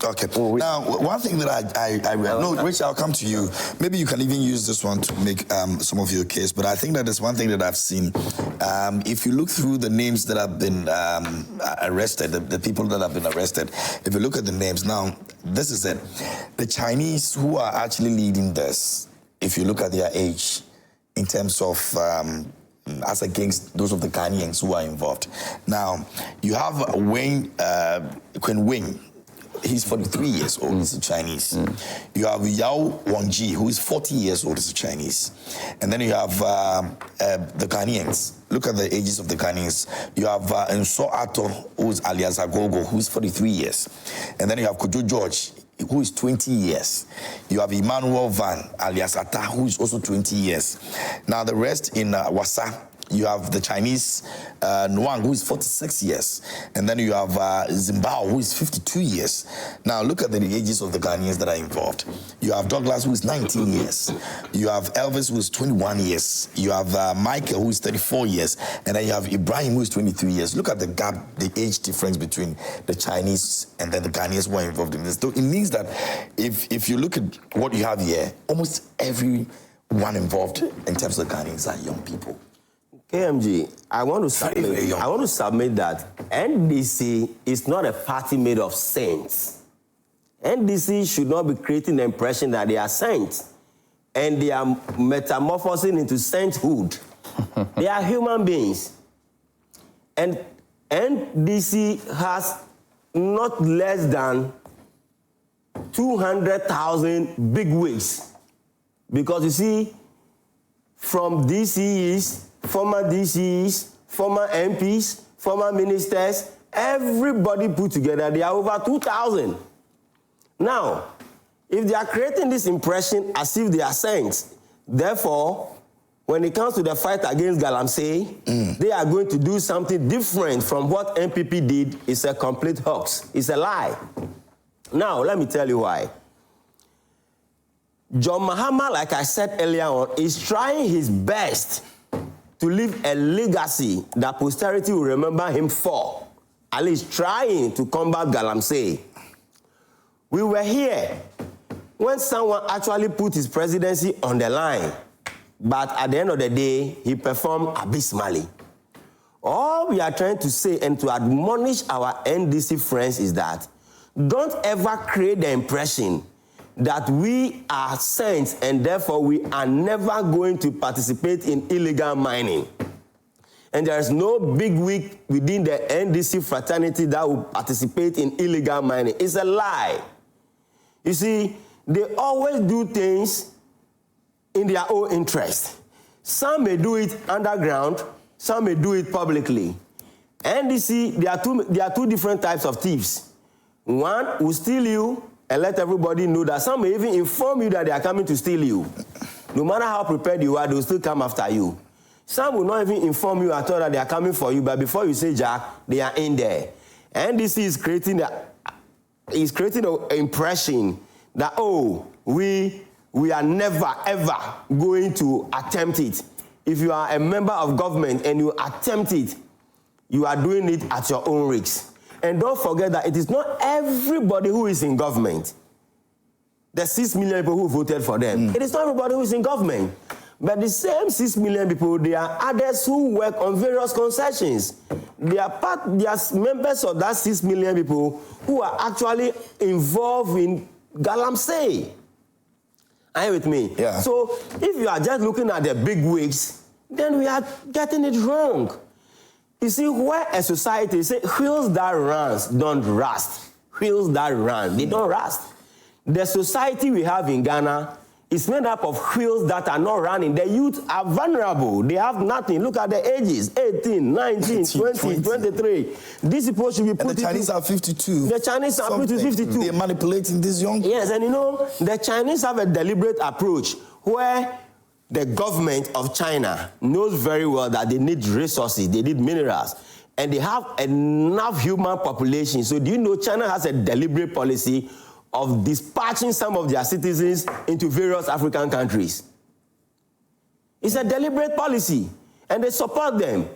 Okay. Now, one thing that I no, Rich, I'll come to you. Maybe you can even use this one to make some of your case. But I think that there's one thing that I've seen. If you look through the names that have been arrested, the people that have been arrested, if you look at the names, now, this is it. The Chinese who are actually leading this, if you look at their age, in terms of as against those of the Ghanaians who are involved. Now, you have Quen Wing. He's 43 years old, he's a Chinese. You have Yao Wangji, who is 40 years old, he's a Chinese. And then you have the Ghanaians. Look at the ages of the Ghanaians. You have Nso Ato, who is alias Agogo, who is 43 years. And then you have Kojo George, who is 20 years. You have Emmanuel Van, alias Ata, who is also 20 years. Now the rest in Wasa, you have the Chinese Nwang, who is 46 years. And then you have Zimbao, who is 52 years. Now, look at the ages of the Ghanaians that are involved. You have Douglas, who is 19 years. You have Elvis, who is 21 years. You have Michael, who is 34 years. And then you have Ibrahim, who is 23 years. Look at the gap, the age difference between the Chinese and then the Ghanaians who are involved in this. So it means that if you look at what you have here, almost everyone involved in terms of the Ghanaians are young people. KMG, I want to submit that NDC is not a party made of saints. NDC should not be creating the impression that they are saints and they are metamorphosing into sainthood. They are human beings. And NDC has not less than 200,000 bigwigs. Because you see, from DCs, former DCs, former MPs, former ministers, everybody put together, they are over 2,000. Now, if they are creating this impression as if they are saints, therefore, when it comes to the fight against galamsey, they are going to do something different from what NPP did. It's a complete hoax. It's a lie. Now, let me tell you why. John Mahama, like I said earlier on, is trying his best to leave a legacy that posterity will remember him for. At least trying to combat galamsey. We were here when someone actually put his presidency on the line. But at the end of the day, he performed abysmally. All we are trying to say and to admonish our NDC friends is that don't ever create the impression that we are saints and therefore we are never going to participate in illegal mining. And there is no big wig within the NDC fraternity that will participate in illegal mining. It's a lie. You see, they always do things in their own interest. Some may do it underground, some may do it publicly. NDC, there are two different types of thieves. One will steal you and let everybody know that. Some may even inform you that they are coming to steal you. No matter how prepared you are, they will still come after you. Some will not even inform you at all that they are coming for you, but before you say Jack, they are in there. NDC is creating an impression that, oh, we are never, ever going to attempt it. If you are a member of government and you attempt it, you are doing it at your own risk. And don't forget that it is not everybody who is in government. The 6 million people who voted for them. It is not everybody who is in government. But the same 6 million people, there are others who work on various concessions. They are members of that 6 million people who are actually involved in galamsey. Are you with me? Yeah. So if you are just looking at the big wigs, then we are getting it wrong. You see, where a society say wheels that runs don't rust. Wheels that run, they don't rust. The society we have in Ghana is made up of wheels that are not running. The youth are vulnerable. They have nothing. Look at the ages, 18, 19, 20, 23. These people should be put. And the Chinese are 52. The Chinese are put to 52. They're manipulating this young people. Yes, and you know, the Chinese have a deliberate approach where the government of China knows very well that they need resources, they need minerals, and they have enough human population. So do you know China has a deliberate policy of dispatching some of their citizens into various African countries? It's a deliberate policy, and they support them.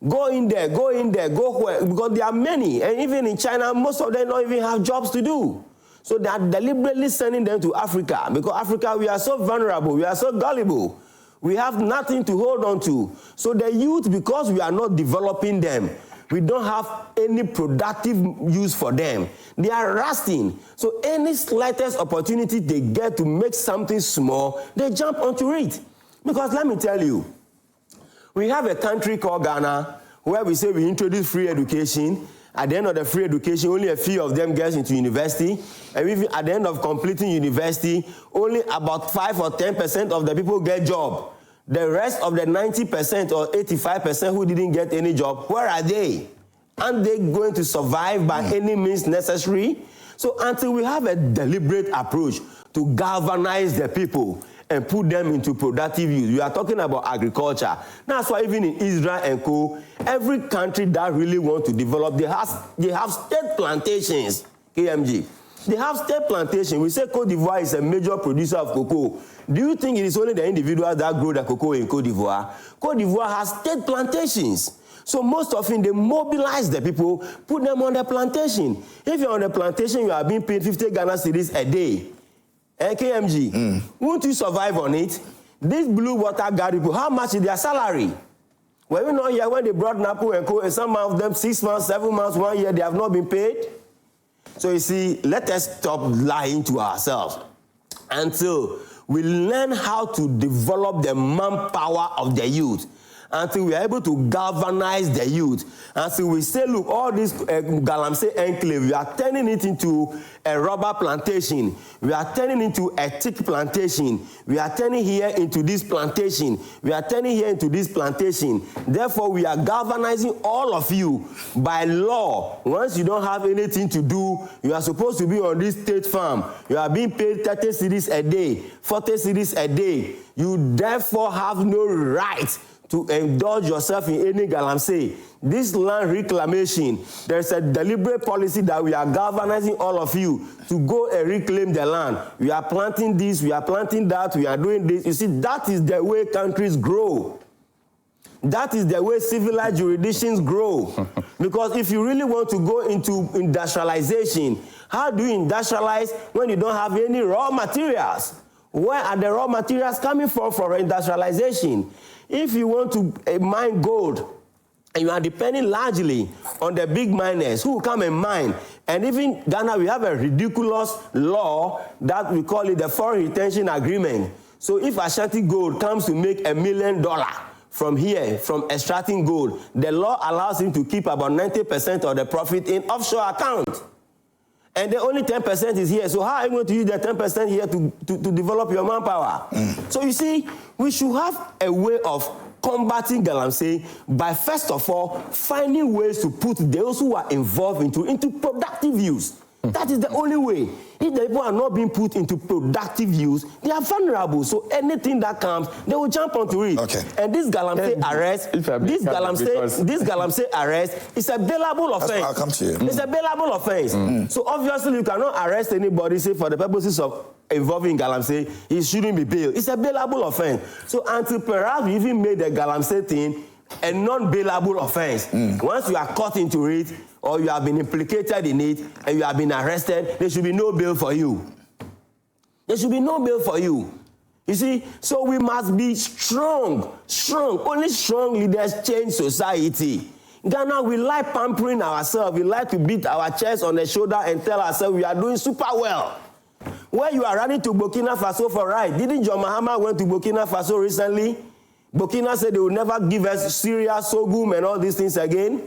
Go in there, go where, because there are many, and even in China, most of them don't even have jobs to do. So they are deliberately sending them to Africa, because Africa, we are so vulnerable, we are so gullible. We have nothing to hold on to. So the youth, because we are not developing them, we don't have any productive use for them. They are rusting. So any slightest opportunity they get to make something small, they jump onto it. Because let me tell you, we have a country called Ghana where we say we introduce free education. At the end of the free education, only a few of them gets into university. And even at the end of completing university, only about 5 or 10% of the people get job. The rest of the 90% or 85% who didn't get any job, where are they? Aren't they going to survive by any means necessary? So until we have a deliberate approach to galvanize the people and put them into productive use, we are talking about agriculture. That's why even in Israel and co, every country that really wants to develop, they have state plantations, KMG. They have state plantation. We say Côte d'Ivoire is a major producer of cocoa. Do you think it is only the individuals that grow the cocoa in Côte d'Ivoire? Côte d'Ivoire has state plantations. So most often they mobilize the people, put them on the plantation. If you're on the plantation, you are being paid 50 Ghana cedis a day. KMG, won't you survive on it? These blue water guard people, how much is their salary? Were you not here when they brought Napo and Co, and some of them 6 months, 7 months, 1 year, they have not been paid? So you see, let us stop lying to ourselves until we learn how to develop the manpower of the youth, until we are able to galvanize the youth. Until we say, look, all this galamsey enclave, we are turning it into a rubber plantation. We are turning into a teak plantation. We are turning here into this plantation. We are turning here into this plantation. Therefore, we are galvanizing all of you by law. Once you don't have anything to do, you are supposed to be on this state farm. You are being paid 30 cedis a day, 40 cedis a day. You therefore have no right to indulge yourself in any galamsey. This land reclamation, there's a deliberate policy that we are galvanizing all of you to go and reclaim the land. We are planting this, we are planting that, we are doing this. You see, that is the way countries grow. That is the way civilized jurisdictions grow. Because if you really want to go into industrialization, how do you industrialize when you don't have any raw materials? Where are the raw materials coming from for industrialization? If you want to mine gold, and you are depending largely on the big miners who come and mine, and even Ghana, we have a ridiculous law that we call it the Foreign Retention Agreement. So if Ashanti Gold comes to make $1 million from here, from extracting gold, the law allows him to keep about 90% of the profit in offshore account. And the only 10% is here. So how are you going to use the 10% here to develop your manpower? So you see, we should have a way of combating galamsey by, first of all, finding ways to put those who are involved into productive use. That is the only way. If the people are not being put into productive use, they are vulnerable. So anything that comes, they will jump onto it. Okay. And this galamsey arrest, this galamsey arrest is a bailable offense. I'll come to you. It's a bailable offense. So obviously you cannot arrest anybody, say for the purposes of involving galamsey, he shouldn't be bailed. It's a bailable offense. So until perhaps we even made the galamsey thing a non-bailable offense. Once you are caught into it, or you have been implicated in it, and you have been arrested, there should be no bail for you. There should be no bail for you. You see, so we must be strong. Only strong leaders change society. Ghana, we like pampering ourselves. We like to beat our chest on the shoulder and tell ourselves we are doing super well. Where you are running to Burkina Faso for right, didn't John Mahama went to Burkina Faso recently? Burkina said they will never give us Syria, sorghum, and all these things again.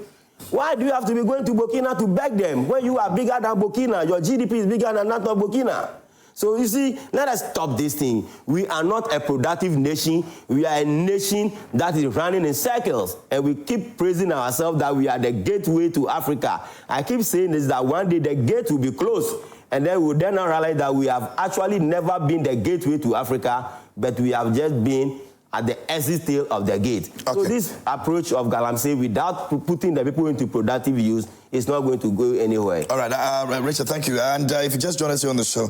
Why do you have to be going to Burkina to beg them when you are bigger than Burkina? Your GDP is bigger than that of Burkina. So you see, let us stop this thing. We are not a productive nation. We are a nation that is running in circles. And we keep praising ourselves that we are the gateway to Africa. I keep saying this, that one day the gate will be closed. And then we'll then realize that we have actually never been the gateway to Africa, but we have just been at the exit tail of the gate. Okay. So this approach of galamsey, without putting the people into productive use, is not going to go anywhere. All right, Richard, thank you. And if you just joined us here on the show,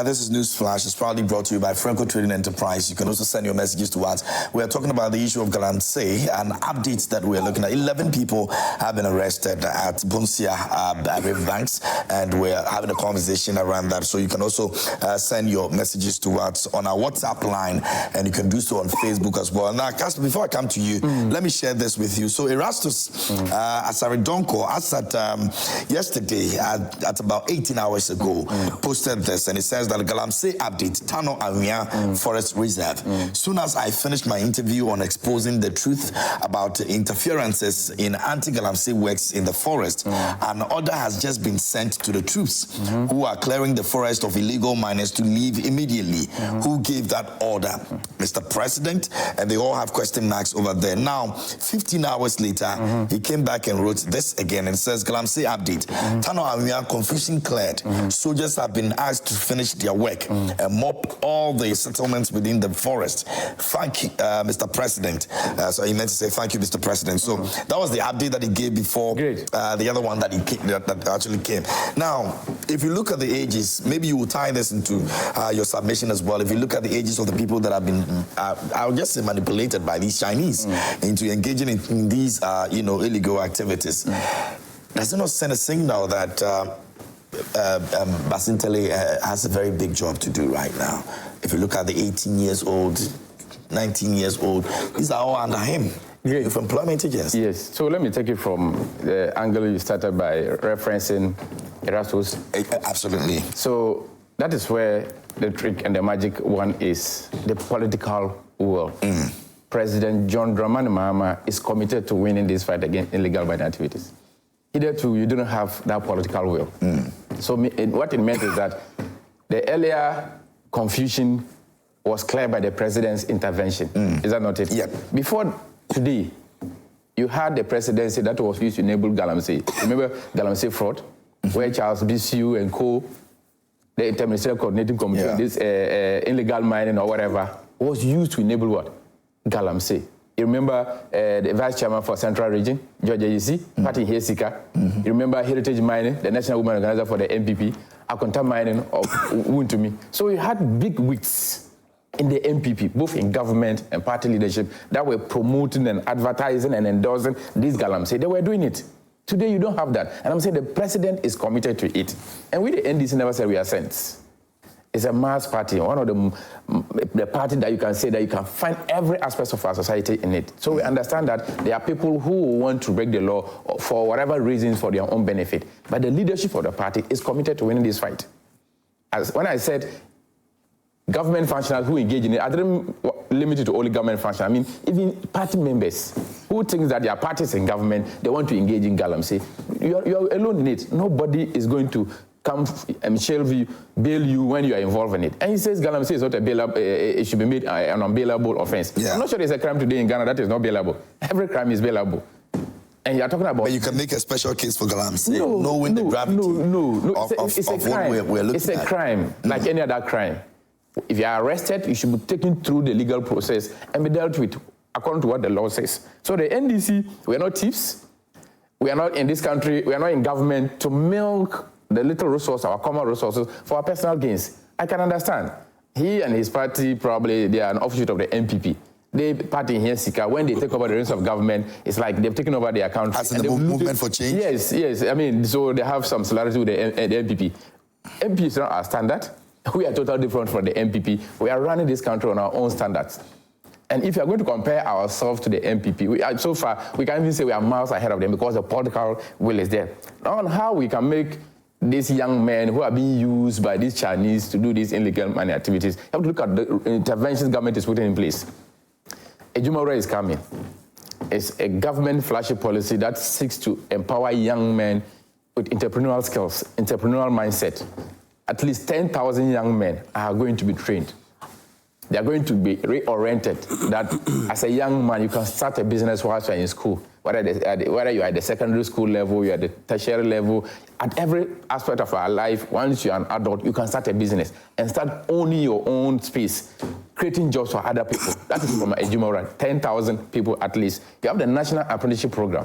this is News Flash. It's proudly brought to you by Franco Trading Enterprise. You can also send your messages to us. We are talking about the issue of galamsey and updates that we're looking at. 11 people have been arrested at Bunsia banks, and we're having a conversation around that. So you can also send your messages to us on our WhatsApp line, and you can do so on Facebook as well. Now, Casper, before I come to you, let me share this with you. So Erastus Asaridonko, as at yesterday, at about 18 hours ago, posted this, and it says that galamsey update, Tano Awia Forest Reserve. Soon as I finished my interview on exposing the truth about interferences in anti-galamsey works in the forest, an order has just been sent to the troops who are clearing the forest of illegal miners to leave immediately. Who gave that order? Mr. President? And they all have question marks over there. Now, 15 hours later, he came back and wrote this again, and says, galamsey update. Tano Awia, confusion cleared. Soldiers have been asked to finish their work and mop all the settlements within the forest. Thank you, Mr. President. So he meant to say thank you, Mr. President. So that was the update that he gave before the other one that that actually came. Now, if you look at the ages, maybe you will tie this into your submission as well. If you look at the ages of the people that have been, I'll just say, manipulated by these Chinese into engaging in these, illegal activities. Does it not send a signal that Basintele has a very big job to do right now? If you look at the 18 years old, 19 years old, these are all under him. Great. From employment agency. Yes. So let me take it from the angle you started by referencing Erasmus. Absolutely. So that is where the trick and the magic one is, the political world. President John Dramani Mahama is committed to winning this fight against illegal mining activities. Hitherto, you didn't have that political will. So what it meant is that the earlier confusion was cleared by the president's intervention. Is that not it? Yeah. Before today, you had the presidency that was used to enable galamsey. Remember galamsey fraud, where Charles Bissiou and co, the Interministerial Coordinating Committee, this illegal mining or whatever, was used to enable what? Galamsey. You remember the vice chairman for Central Region, George Ayisi, Party Hesika. You remember Heritage Mining, the National Women Organizer for the MPP, Akonta Mining of Wuntumi. So you had big wigs in the MPP, both in government and party leadership, that were promoting and advertising and endorsing this galamsey. They were doing it. Today, you don't have that. And I'm saying the president is committed to it. And we, the NDC, never said we are saints. It's a mass party, one of the party that you can say that you can find every aspect of our society in it. So we understand that there are people who want to break the law for whatever reasons for their own benefit. But the leadership of the party is committed to winning this fight. When I said government functionaries who engage in it, I didn't limit it to only government functionaries. I mean, even party members who think that their parties in government, they want to engage in galamsey. You're alone in it. Nobody is going to come and bail you when you are involved in it. And he says galamsey is not a bailable, it should be made an unbailable offense. Yeah. I'm not sure there's a crime today in Ghana that is not bailable. Every crime is bailable. And you're talking about... But you can make a special case for galamsey, knowing the gravity it's a crime. What we're looking at. It's a crime, like any other crime. If you are arrested, you should be taken through the legal process and be dealt with according to what the law says. So the NDC, we are not thieves. We are not in this country, we are not in government to milk the little resources, our common resources, for our personal gains. I can understand. He and his party, probably, they are an offshoot of the MPP. They party in Sika, when they take over the reins of government, it's like they've taken over their country. As in the movement for change? Yes. I mean, so they have some similarity with the MPP. MPP is not our standard. We are totally different from the MPP. We are running this country on our own standards. And if you are going to compare ourselves to the MPP, so far, we can even say we are miles ahead of them because the political will is there. Now, on how we can make these young men who are being used by these Chinese to do these illegal money activities, you have to look at the interventions government is putting in place. Ejumora is coming. It's a government flagship policy that seeks to empower young men with entrepreneurial skills, entrepreneurial mindset. At least 10,000 young men are going to be trained. They are going to be reoriented that as a young man, you can start a business whilst you are in school. Whether you are at the secondary school level, you are at the tertiary level, at every aspect of our life, once you are an adult, you can start a business and start owning your own space, creating jobs for other people. That is from Ejumora, 10,000 people at least. You have the National Apprenticeship Program,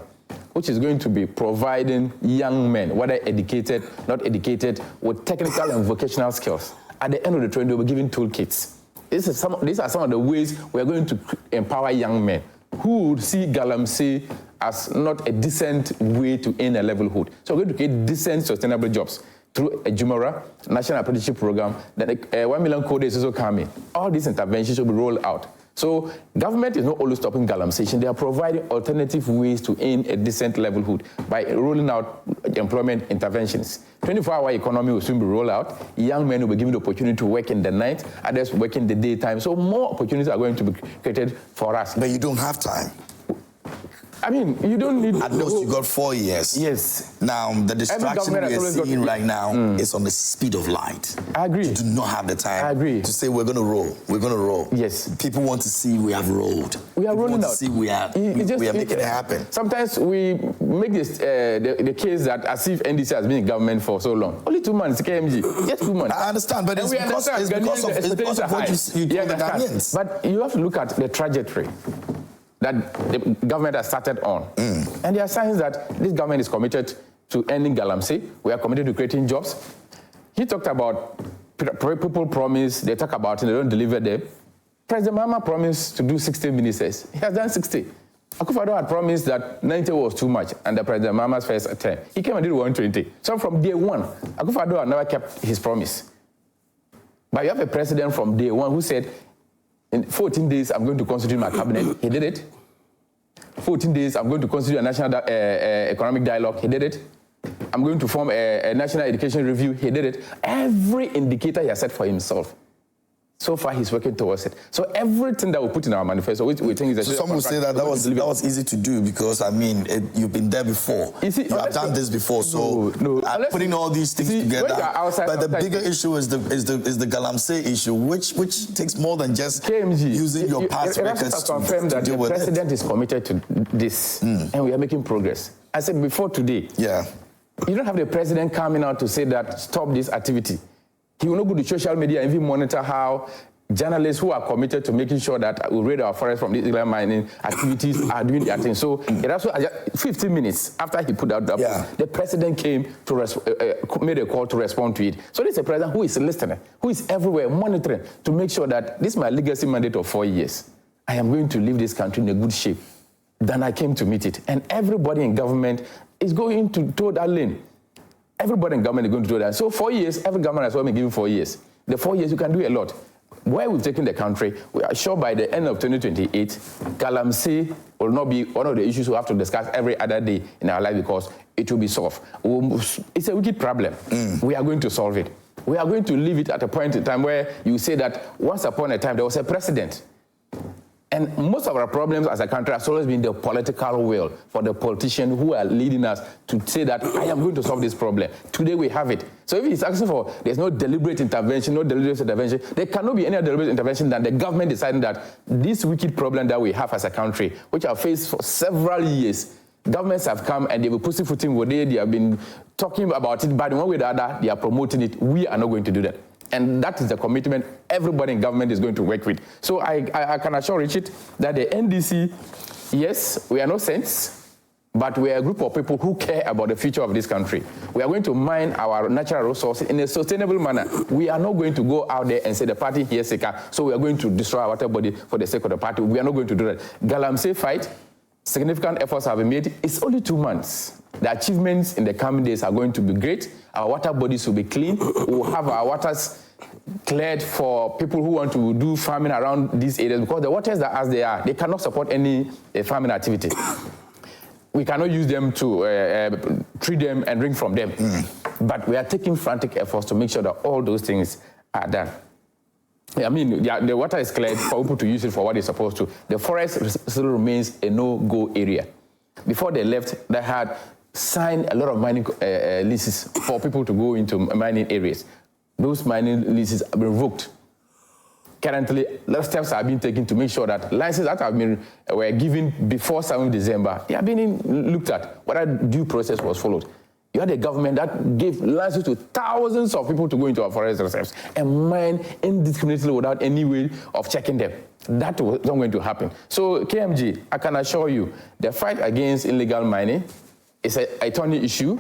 which is going to be providing young men, whether educated, not educated, with technical and vocational skills. At the end of the training, they'll be given toolkits. These are some of the ways we are going to empower young men who would see galamsey as not a decent way to earn a livelihood. So we're going to create decent, sustainable jobs through Ejumora, National Apprenticeship Program. Then 1 million code is also coming. All these interventions will be rolled out. So government is not always stopping galamsey. They are providing alternative ways to earn a decent livelihood by rolling out employment interventions. 24-hour economy will soon be rolled out. Young men will be given the opportunity to work in the night, others work in the daytime. So more opportunities are going to be created for us. But you don't have time. I mean, you don't need... At most, you got 4 years. Yes. Now, the distraction we are seeing right now is on the speed of light. I agree. You do not have the time I agree. to say we're going to roll. We're going to roll. Yes. People want to see we have rolled. We are rolling out. To see we are making it happen. Sometimes we make this the case that as if NDC has been in government for so long. Only 2 months, KMG. Just 2 months. I understand, but it's because of what you told the Ghanaians. But you have to look at the trajectory that the government has started on. And there are signs that this government is committed to ending galamsey. We are committed to creating jobs. He talked about people promise, they talk about it, they don't deliver them. President Mahama promised to do 60 ministers. He has done 60. Akufo-Addo had promised that 90 was too much under President Mahama's first term. He came and did 120. So from day one, Akufo-Addo had never kept his promise. But you have a president from day one who said, in 14 days, I'm going to constitute my cabinet. He did it. 14 days, I'm going to constitute a national economic dialogue. He did it. I'm going to form a national education review. He did it. Every indicator he has set for himself. So far, he's working towards it. So everything that we put in our manifesto, which we think is a... So some would say that was easy to do because, I mean, you've been there before. You have done this before, so putting all these things together. But the bigger issue is the galamsey issue, which takes more than just KMG, using your past records to confirm that the president is committed to this, and we are making progress. I said before today, you don't have the president coming out to say that stop this activity. He will not go to social media and even monitor how journalists who are committed to making sure that we raid our forest from these illegal mining activities are doing their thing. So it also 15 minutes after he put out the president came to made a call to respond to it. So this is a president who is listening, who is everywhere monitoring to make sure that this is my legacy mandate of 4 years. I am going to leave this country in a good shape. Then I came to meet it. And everybody in government is going to toe that lane. Everybody in government is going to do that. So 4 years, every government has only given 4 years. The 4 years, you can do a lot. Where we've taken the country, we are sure by the end of 2028, galamsey will not be one of the issues we have to discuss every other day in our life because it will be solved. It's a wicked problem. We are going to solve it. We are going to leave it at a point in time where you say that once upon a time there was a precedent. And most of our problems as a country has always been the political will for the politicians who are leading us to say that I am going to solve this problem. Today we have it. So if he's asking for, there's no deliberate intervention, there cannot be any deliberate intervention than the government deciding that this wicked problem that we have as a country, which have faced for several years, governments have come and they were pussyfooting with it, they have been talking about it, but in one way or the other, they are promoting it. We are not going to do that. And that is the commitment everybody in government is going to work with. So I can assure Richard that the NDC, yes, we are no saints, but we are a group of people who care about the future of this country. We are going to mine our natural resources in a sustainable manner. We are not going to go out there and say the party here Sika, so we are going to destroy our water body for the sake of the party. We are not going to do that. Galamsey fight, significant efforts have been made. It's only 2 months. The achievements in the coming days are going to be great. Our water bodies will be clean. We'll have our waters cleared for people who want to do farming around these areas because the waters that as they are, they cannot support any farming activity. We cannot use them to treat them and drink from them. But we are taking frantic efforts to make sure that all those things are done. I mean, the water is cleared for people to use it for what it's supposed to. The forest still remains a no-go area. Before they left, they had signed a lot of mining leases for people to go into mining areas. Those mining leases have been revoked. Currently, a lot of steps are being taken to make sure that licenses that have been were given before 7th December, they are being looked at, whether due process was followed. You had a government that gave licenses to thousands of people to go into our forest reserves and mine indiscriminately without any way of checking them. That was not going to happen. So, KMG, I can assure you, the fight against illegal mining is a thorny issue.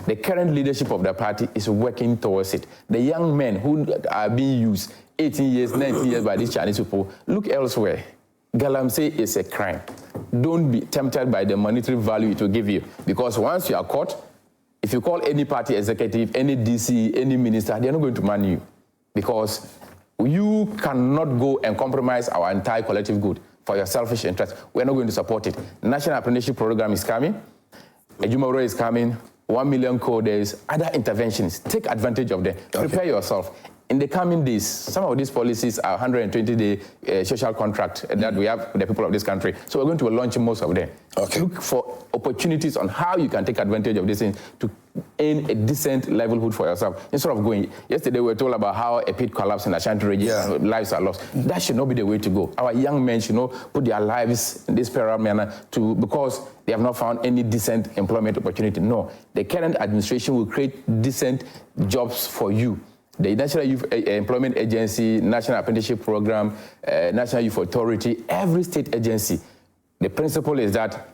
The current leadership of the party is working towards it. The young men who are being used 18 years, 19 years by these Chinese people, look elsewhere. Galamsey is a crime. Don't be tempted by the monetary value it will give you. Because once you are caught, if you call any party executive, any DC, any minister, they're not going to man you. Because you cannot go and compromise our entire collective good for your selfish interest. We're not going to support it. National Apprenticeship Program is coming. Ejumaro is coming. 1 million coders, other interventions. Take advantage of them. Okay. Prepare yourself. In the coming days, some of these policies are 120-day social contract that we have with the people of this country. So we're going to launch most of them. Okay. Look for opportunities on how you can take advantage of this thing to earn a decent livelihood for yourself. Instead of going, yesterday we were told about how a pit collapsed in Ashanti region, lives are lost. That should not be the way to go. Our young men should not put their lives in this parallel manner because they have not found any decent employment opportunity. No, the current administration will create decent jobs for you. The National Youth Employment Agency, National Apprenticeship Program, National Youth Authority, every state agency, the principle is that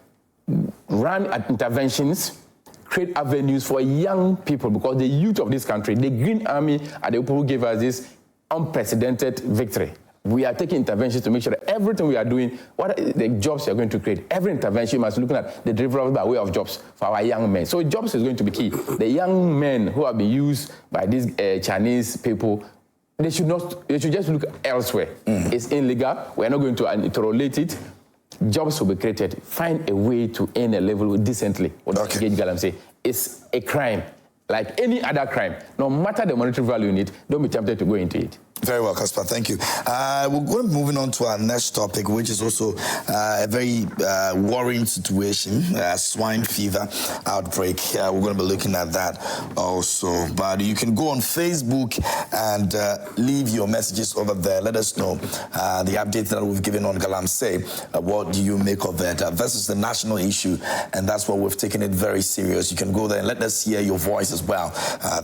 run interventions, create avenues for young people because the youth of this country, the Green Army are the people who gave us this unprecedented victory. We are taking interventions to make sure that everything we are doing, what are the jobs you are going to create, every intervention must be looking at the delivery by way of jobs for our young men. So jobs is going to be key. The young men who have been used by these Chinese people, they should just look elsewhere. It's illegal. We are not going to interrolate it. Jobs will be created. Find a way to earn a level decently. Engage galamsey. It's a crime, like any other crime. No matter the monetary value in it, don't be tempted to go into it. Very well, Caspar. Thank you. We're going to be moving on to our next topic, which is also a very worrying situation, swine fever outbreak. We're going to be looking at that also. But you can go on Facebook and leave your messages over there. Let us know the updates that we've given on galamsey. What do you make of it? This is the national issue, and that's why we've taken it very serious. You can go there and let us hear your voice as well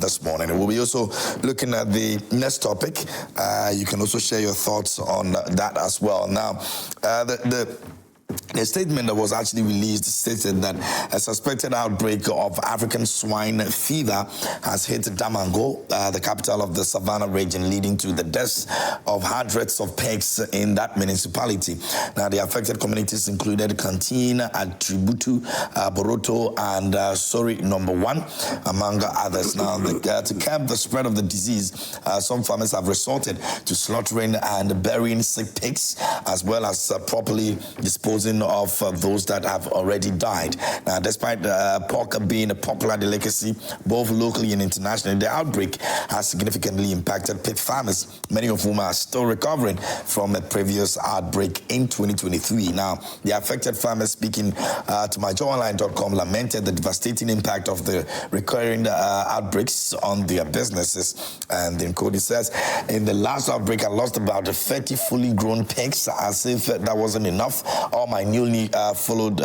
this morning. And we'll be also looking at the next topic. You can also share your thoughts on that as well. Now, the statement that was actually released stated that a suspected outbreak of African swine fever has hit Damango, the capital of the Savannah region, leading to the deaths of hundreds of pigs in that municipality. Now, the affected communities included Kantine, Atributu, Boroto, and Sori No. 1, among others. Now, to curb the spread of the disease, some farmers have resorted to slaughtering and burying sick pigs, as well as properly disposing of those that have already died. Now, despite pork being a popular delicacy, both locally and internationally, the outbreak has significantly impacted pig farmers, many of whom are still recovering from a previous outbreak in 2023. Now, the affected farmers, speaking to myjoyonline.com, lamented the devastating impact of the recurring outbreaks on their businesses. And then Cody says, in the last outbreak, I lost about 30 fully grown pigs, as if that wasn't enough. All my newly farrowed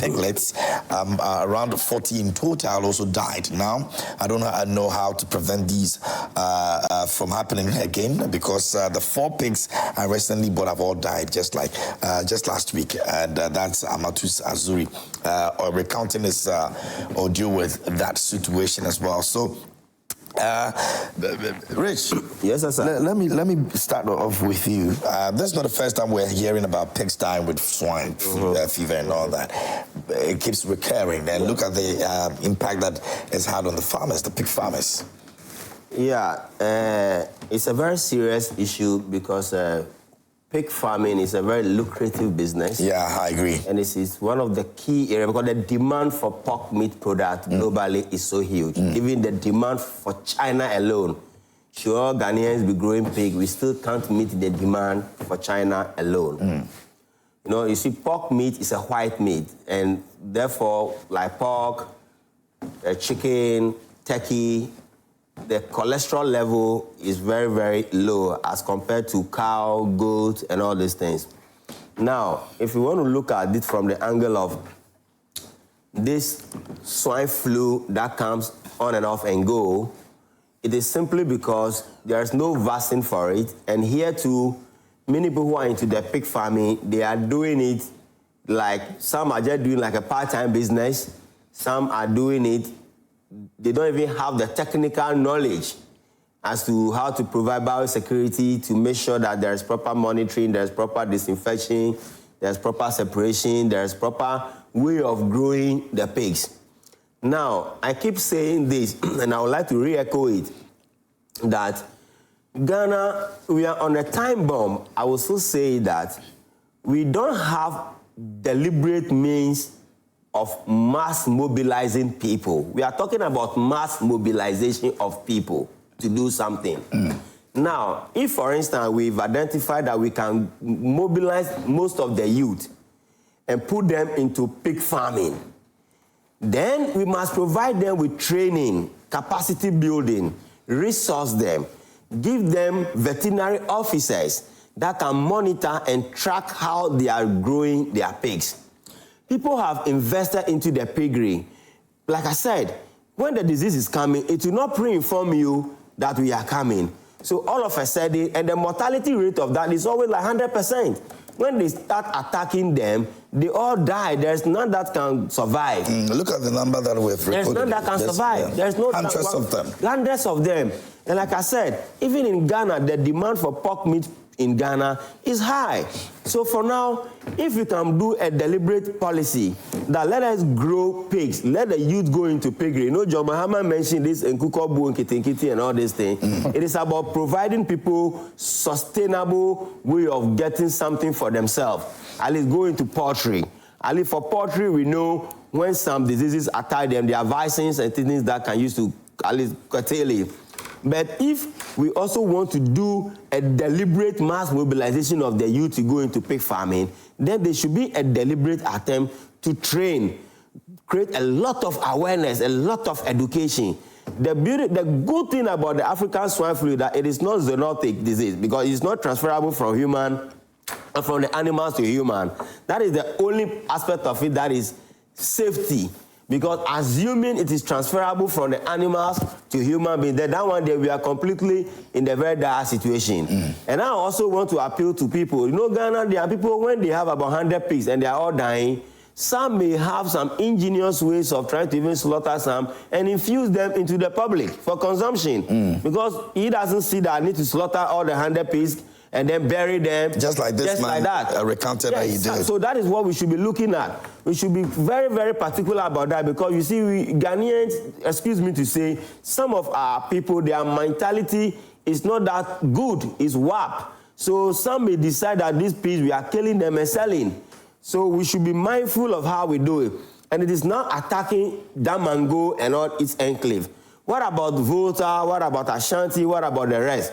piglets, around 40 in total, also died. Now, I don't know how to prevent these from happening again, because the 4 pigs I recently bought have all died just last week, and that's Amatus Azuri recounting his audio with that situation as well. So, Rich, yes, sir. Let me start off with you. This is not the first time we're hearing about pigs dying with swine fever and all that. It keeps recurring. And look at the impact that it's had on the farmers, the pig farmers. Yeah, it's a very serious issue because pig farming is a very lucrative business. Yeah, I agree. And this is one of the key areas because the demand for pork meat products globally is so huge. Even the demand for China alone, sure, Ghanaians be growing pig, we still can't meet the demand for China alone. You know, you see, pork meat is a white meat, and therefore, like pork, chicken, turkey, the cholesterol level is very, very low as compared to cow, goat, and all these things. Now, if you want to look at it from the angle of this swine flu that comes on and off and go, it is simply because there is no vaccine for it. And here too, many people who are into the pig farming, they are doing it like, some are just doing like a part-time business, some are doing it, they don't even have the technical knowledge as to how to provide biosecurity to make sure that there is proper monitoring, there is proper disinfection, there is proper separation, there is proper way of growing the pigs. Now, I keep saying this, and I would like to re-echo it, that Ghana, we are on a time bomb. I will still say that we don't have deliberate means of mass mobilizing people. We are talking about mass mobilization of people to do something. Now, if, for instance, we've identified that we can mobilize most of the youth and put them into pig farming, then we must provide them with training, capacity building, resource them, give them veterinary officers that can monitor and track how they are growing their pigs. People have invested into the piggery. Like I said, when the disease is coming, it will not pre-inform you that we are coming. So all of a sudden, and the mortality rate of that is always like 100%. When they start attacking them, they all die. There's none that can survive. Look at the number that we've recorded. There's none that can survive. Yeah. There's no hundreds of them. Hundreds of them. And like I said, even in Ghana, the demand for pork meat in Ghana is high. So for now, if we can do a deliberate policy that let us grow pigs, let the youth go into piggery. You know, John Mahama mentioned this in Kukobu and Kitinkiti and all these things. It is about providing people sustainable way of getting something for themselves. At least go into poultry. At least for poultry, we know when some diseases attack them, there are vaccines and things that can use to at least curtail it. But if we also want to do a deliberate mass mobilization of the youth to go into pig farming, then there should be a deliberate attempt to train, create a lot of awareness, a lot of education. The good thing about the African swine flu is that it is not zoonotic disease because it's not transferable from human and from the animals to human. That is the only aspect of it that is safety. Because assuming it is transferable from the animals to human beings, then that one day we are completely in a very dire situation. And I also want to appeal to people. You know, Ghana, there are people, when they have about 100 pigs and they are all dying, some may have some ingenious ways of trying to even slaughter some and infuse them into the public for consumption. Because he doesn't see that I need to slaughter all the 100 pigs and then bury them. Just like this man recounted that he did. So that is what we should be looking at. We should be very, very particular about that because you see, Ghanaians, excuse me to say, some of our people, their mentality is not that good, it's WAP. So some may decide that these pigs, we are killing them and selling. So we should be mindful of how we do it. And it is not attacking Damango and all its enclave. What about Volta? What about Ashanti? What about the rest?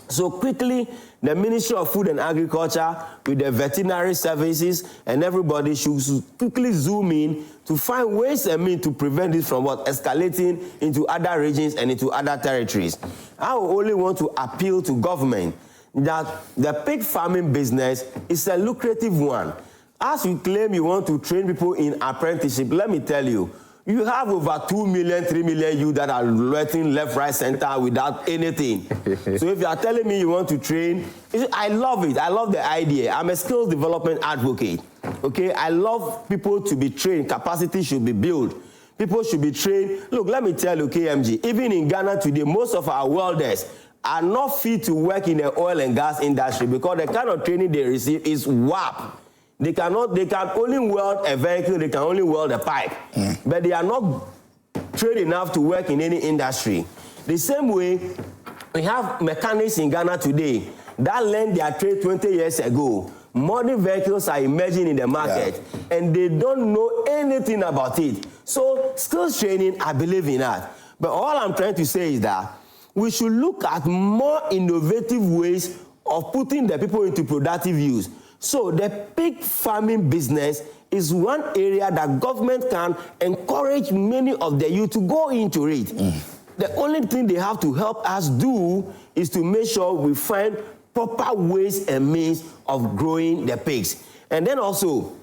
So quickly, the Ministry of Food and Agriculture with the veterinary services and everybody should quickly zoom in to find ways and means to prevent this from escalating into other regions and into other territories. I only want to appeal to government that the pig farming business is a lucrative one. As you claim you want to train people in apprenticeship, let me tell you, you have over 2 million, 3 million youth that are letting left, right, center without anything. So if you are telling me you want to train, I love it. I love the idea. I'm a skills development advocate. Okay, I love people to be trained. Capacity should be built. People should be trained. Look, let me tell you, KMG, even in Ghana today, most of our welders are not fit to work in the oil and gas industry because the kind of training they receive is WAP. They can only weld a vehicle, they can only weld a pipe. But they are not trained enough to work in any industry. The same way, we have mechanics in Ghana today that learned their trade 20 years ago. Modern vehicles are emerging in the market, and they don't know anything about it. So skills training, I believe in that. But all I'm trying to say is that we should look at more innovative ways of putting the people into productive use. So the pig farming business is one area that government can encourage many of the youth to go into it. The only thing they have to help us do is to make sure we find proper ways and means of growing the pigs. And then also,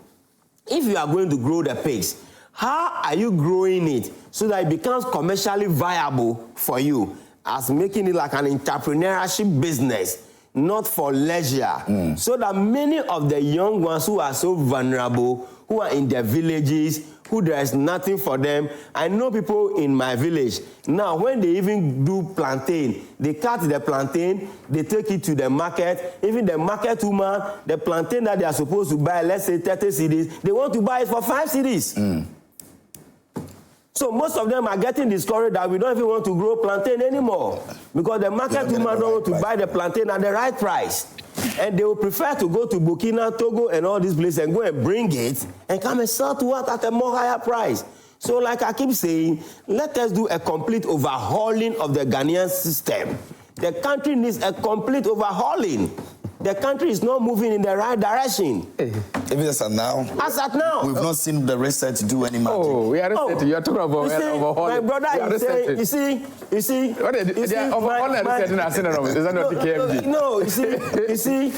if you are going to grow the pigs, how are you growing it so that it becomes commercially viable for you, as making it like an entrepreneurship business, not for leisure, so that many of the young ones who are so vulnerable, who are in their villages, who there is nothing for them. I know people in my village, now when they even do plantain, they cut the plantain, they take it to the market, even the market woman, the plantain that they are supposed to buy, let's say 30 cedis, they want to buy it for 5 cedis. So most of them are getting discouraged that we don't even want to grow plantain anymore because the market woman don't want to buy the plantain at the right price. And they will prefer to go to Burkina, Togo, and all these places and go and bring it and come and sell to us at a more higher price. So like I keep saying, let us do a complete overhauling of the Ghanaian system. The country needs a complete overhauling. The country is not moving in the right direction. Even as at now? As at now. We've not seen the research do any magic. Oh, we are researching. You are talking about overhauling. My brother is saying, you see. What is overhauling researching as is that not the KMG? No, you see,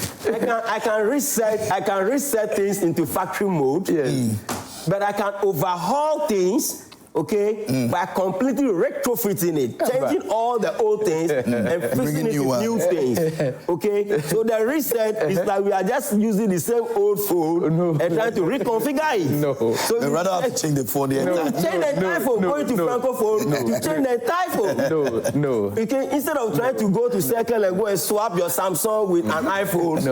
I can reset things into factory mode. Yes. But I can overhaul things, okay, by completely retrofitting it, changing all the old things and fixing it with new things, okay? So the reset is like we are just using the same old phone and trying to reconfigure it. No. So they rather have to change the phone. Change the entire phone, going to Francophone, to change the entire phone. No. You can, instead of trying to go to Circle and go and swap your Samsung with an iPhone,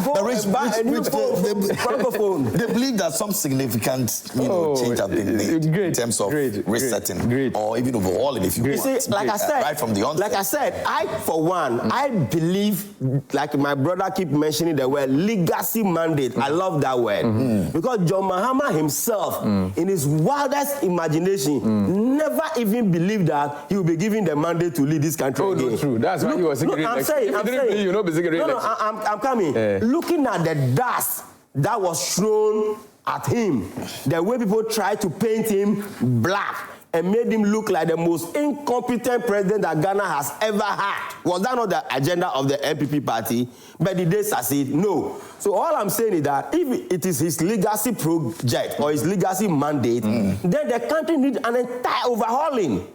go and buy a new phone, Francophone. They believe that some significant change have been made in terms of resetting or even overhauling, if you want. See, like I said, right from the onset. Like I said, I, for one, I believe, like my brother keep mentioning the word legacy mandate. I love that word. Because John Mahama himself, in his wildest imagination, never even believed that he would be given the mandate to lead this country again. No, true. That's why he was seeking I'm saying, you know, I'm coming. Looking at the dust that was thrown at him, the way people tried to paint him black and made him look like the most incompetent president that Ghana has ever had. Was that not the agenda of the NPP party? But did they succeed? No. So all I'm saying is that if it is his legacy project or his legacy mandate, then the country needs an entire overhauling.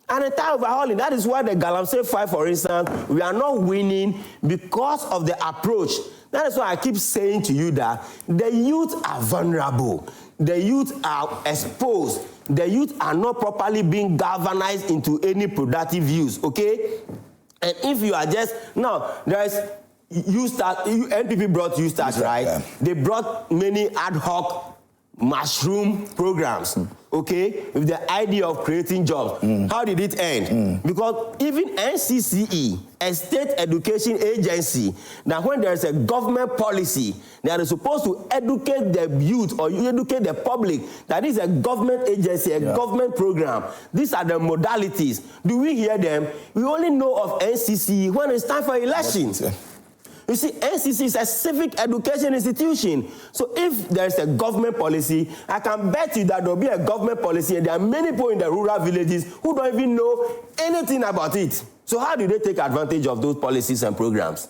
An entire overhauling. That is why the galamsey fight, for instance, we are not winning because of the approach. That is why I keep saying to you that the youth are vulnerable. The youth are exposed. The youth are not properly being galvanized into any productive use, okay? And if you are just, now, there is, NPP brought youth start, right? Yeah. They brought many ad hoc mushroom programs, okay, with the idea of creating jobs. How did it end? Because even NCCE, a state education agency, that when there is a government policy that is supposed to educate the youth or educate the public, that is a government agency, a government program. These are the modalities. Do we hear them? We only know of NCCE when it's time for elections. You see, NCC is a civic education institution. So if there's a government policy, I can bet you that there'll be a government policy and there are many people in the rural villages who don't even know anything about it. So how do they take advantage of those policies and programs?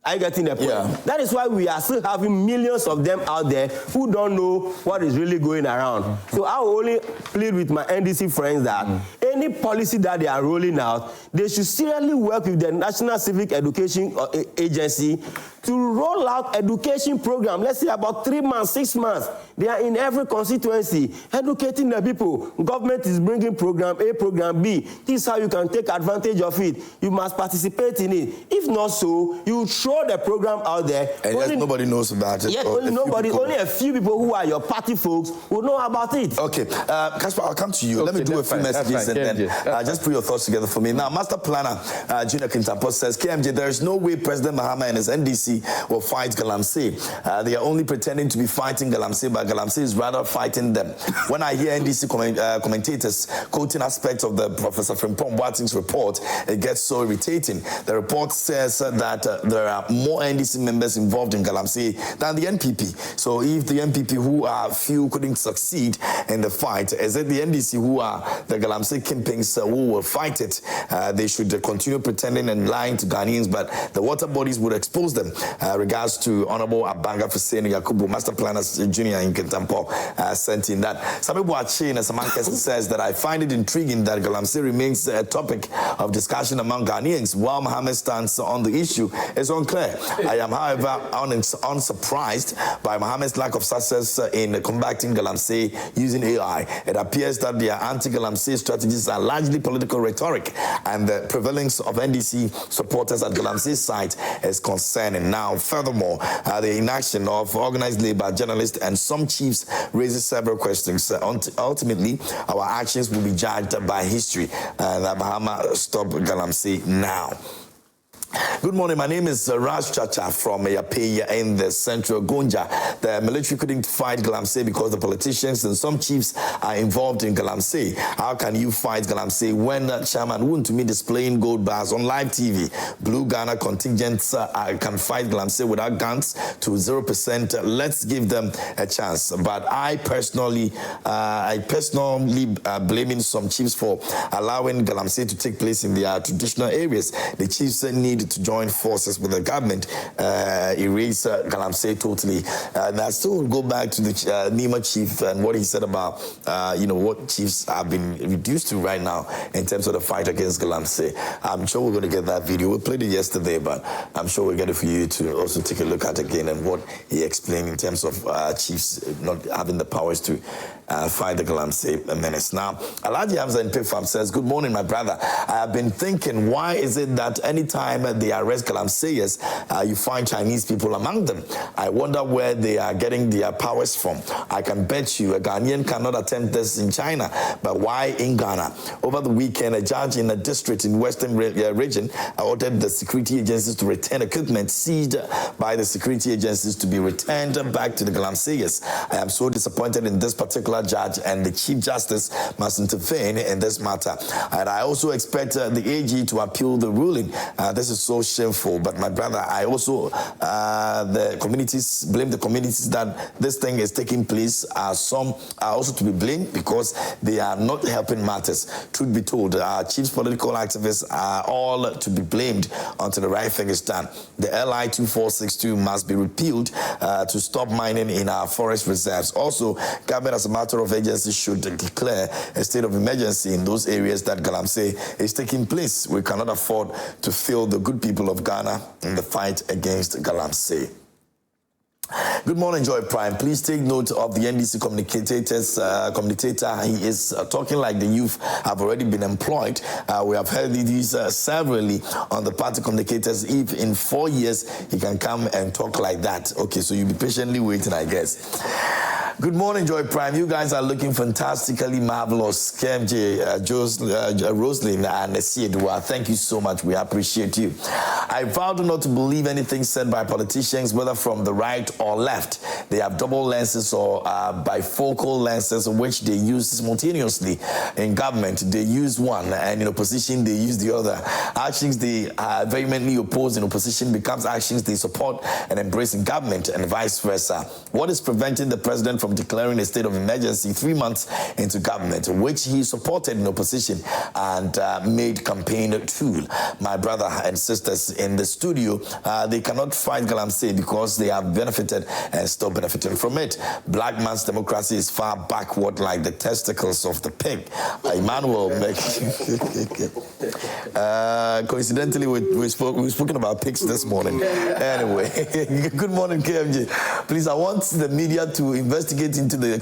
Are you getting the point? Yeah. That is why we are still having millions of them out there who don't know what is really going around. So I will only plead with my NDC friends that any policy that they are rolling out, they should seriously work with the National Civic Education Agency to roll out education program. Let's say about 3 months, 6 months. They are in every constituency, educating the people. Government is bringing program A, program B. This is how you can take advantage of it. You must participate in it. If not so, you throw the program out there. And nobody knows about it. Yes, only a few people who are your party folks will know about it. Okay, Casper, I'll come to you. Okay, let me do a few messages and then just put your thoughts together for me. Now, Master Planner Junior Kintampo says, KMJ, there is no way President Mahama and his NDC will fight galamsey. They are only pretending to be fighting galamsey, but galamsey is rather fighting them. When I hear NDC commentators quoting aspects of the Professor Frimpong Boateng's report, it gets so irritating. The report says that there are more NDC members involved in galamsey than the NPP. So if the NPP who are few couldn't succeed in the fight, is it the NDC who are the galamsey kingpins who will fight it? They should continue pretending and lying to Ghanaians, but the water bodies would expose them. Regards to Honorable Abanga Fuseni Yakubu, Master Planner Junior in Kintampo, sent in that. Sabi Boache and Samankas says that I find it intriguing that galamsey remains a topic of discussion among Ghanaians, while Mohammed's stance on the issue is unclear. I am, however, unsurprised by Mohammed's lack of success in combating galamsey using AI. It appears that their anti-galamsey strategies are largely political rhetoric, and the prevalence of NDC supporters at galamsey's site is concerning. Now, furthermore, the inaction of organized labor, journalists, and some chiefs raises several questions. Ultimately, our actions will be judged by history. That Bahama stop galamsey now. Good morning, my name is Raj Chacha from Yapeya in the central Gonja. The military couldn't fight galamsey because the politicians and some chiefs are involved in galamsey. How can you fight galamsey when Chairman Wuntumi displaying gold bars on live TV? Blue Ghana contingents can fight galamsey without guns to 0%. Let's give them a chance. But I personally blaming some chiefs for allowing galamsey to take place in their traditional areas. The chiefs need to join forces with the government, erase galamsey totally. And I still go back to the Nima chief and what he said about, what chiefs have been reduced to right now in terms of the fight against galamsey. I'm sure we're going to get that video. We played it yesterday, but I'm sure we'll get it for you to also take a look at again and what he explained in terms of chiefs not having the powers to fight the galamsey menace. Now, Alhaji Hamza in Pig Farm says, good morning, my brother. I have been thinking, why is it that anytime they arrest galamseyers, you find Chinese people among them? I wonder where they are getting their powers from. I can bet you a Ghanaian cannot attempt this in China, but why in Ghana? Over the weekend, a judge in a district in Western region ordered the security agencies to return equipment seized by the security agencies to be returned back to the galamseyers. I am so disappointed in this particular judge, and the Chief Justice must intervene in this matter. And I also expect the AG to appeal the ruling. This is so shameful. But my brother, I also the communities blame the communities that this thing is taking place. Some are also to be blamed because they are not helping matters. Truth be told, our chief political activists are all to be blamed until the right thing is done. The LI 2462 must be repealed to stop mining in our forest reserves. Also, government as a matter of agency should declare a state of emergency in those areas that galamsey is taking place. We cannot afford to fail the good people of Ghana in the fight against galamsey. Good morning, Joy Prime. Please take note of the NDC commentator. He is talking like the youth have already been employed. We have heard these severally on the party communicators. If in 4 years he can come and talk like that. Okay, so you'll be patiently waiting, I guess. Good morning, Joy Prime. You guys are looking fantastically marvelous. KMJ, Roslyn, and Siedua, thank you so much. We appreciate you. I vowed not to believe anything said by politicians, whether from the right or left. They have double lenses or bifocal lenses, which they use simultaneously. In government, they use one, and in opposition, they use the other. Actions they vehemently oppose in opposition becomes actions they support and embrace in government, and vice versa. What is preventing the president from declaring a state of emergency 3 months into government, which he supported in opposition and made campaign tool? My brother and sisters in the studio, they cannot fight galamsey because they have benefited and still benefiting from it. Black man's democracy is far backward like the testicles of the pig. Emmanuel, coincidentally, we've spoken about pigs this morning. Anyway, good morning, KMJ. Please, I want the media to investigate into the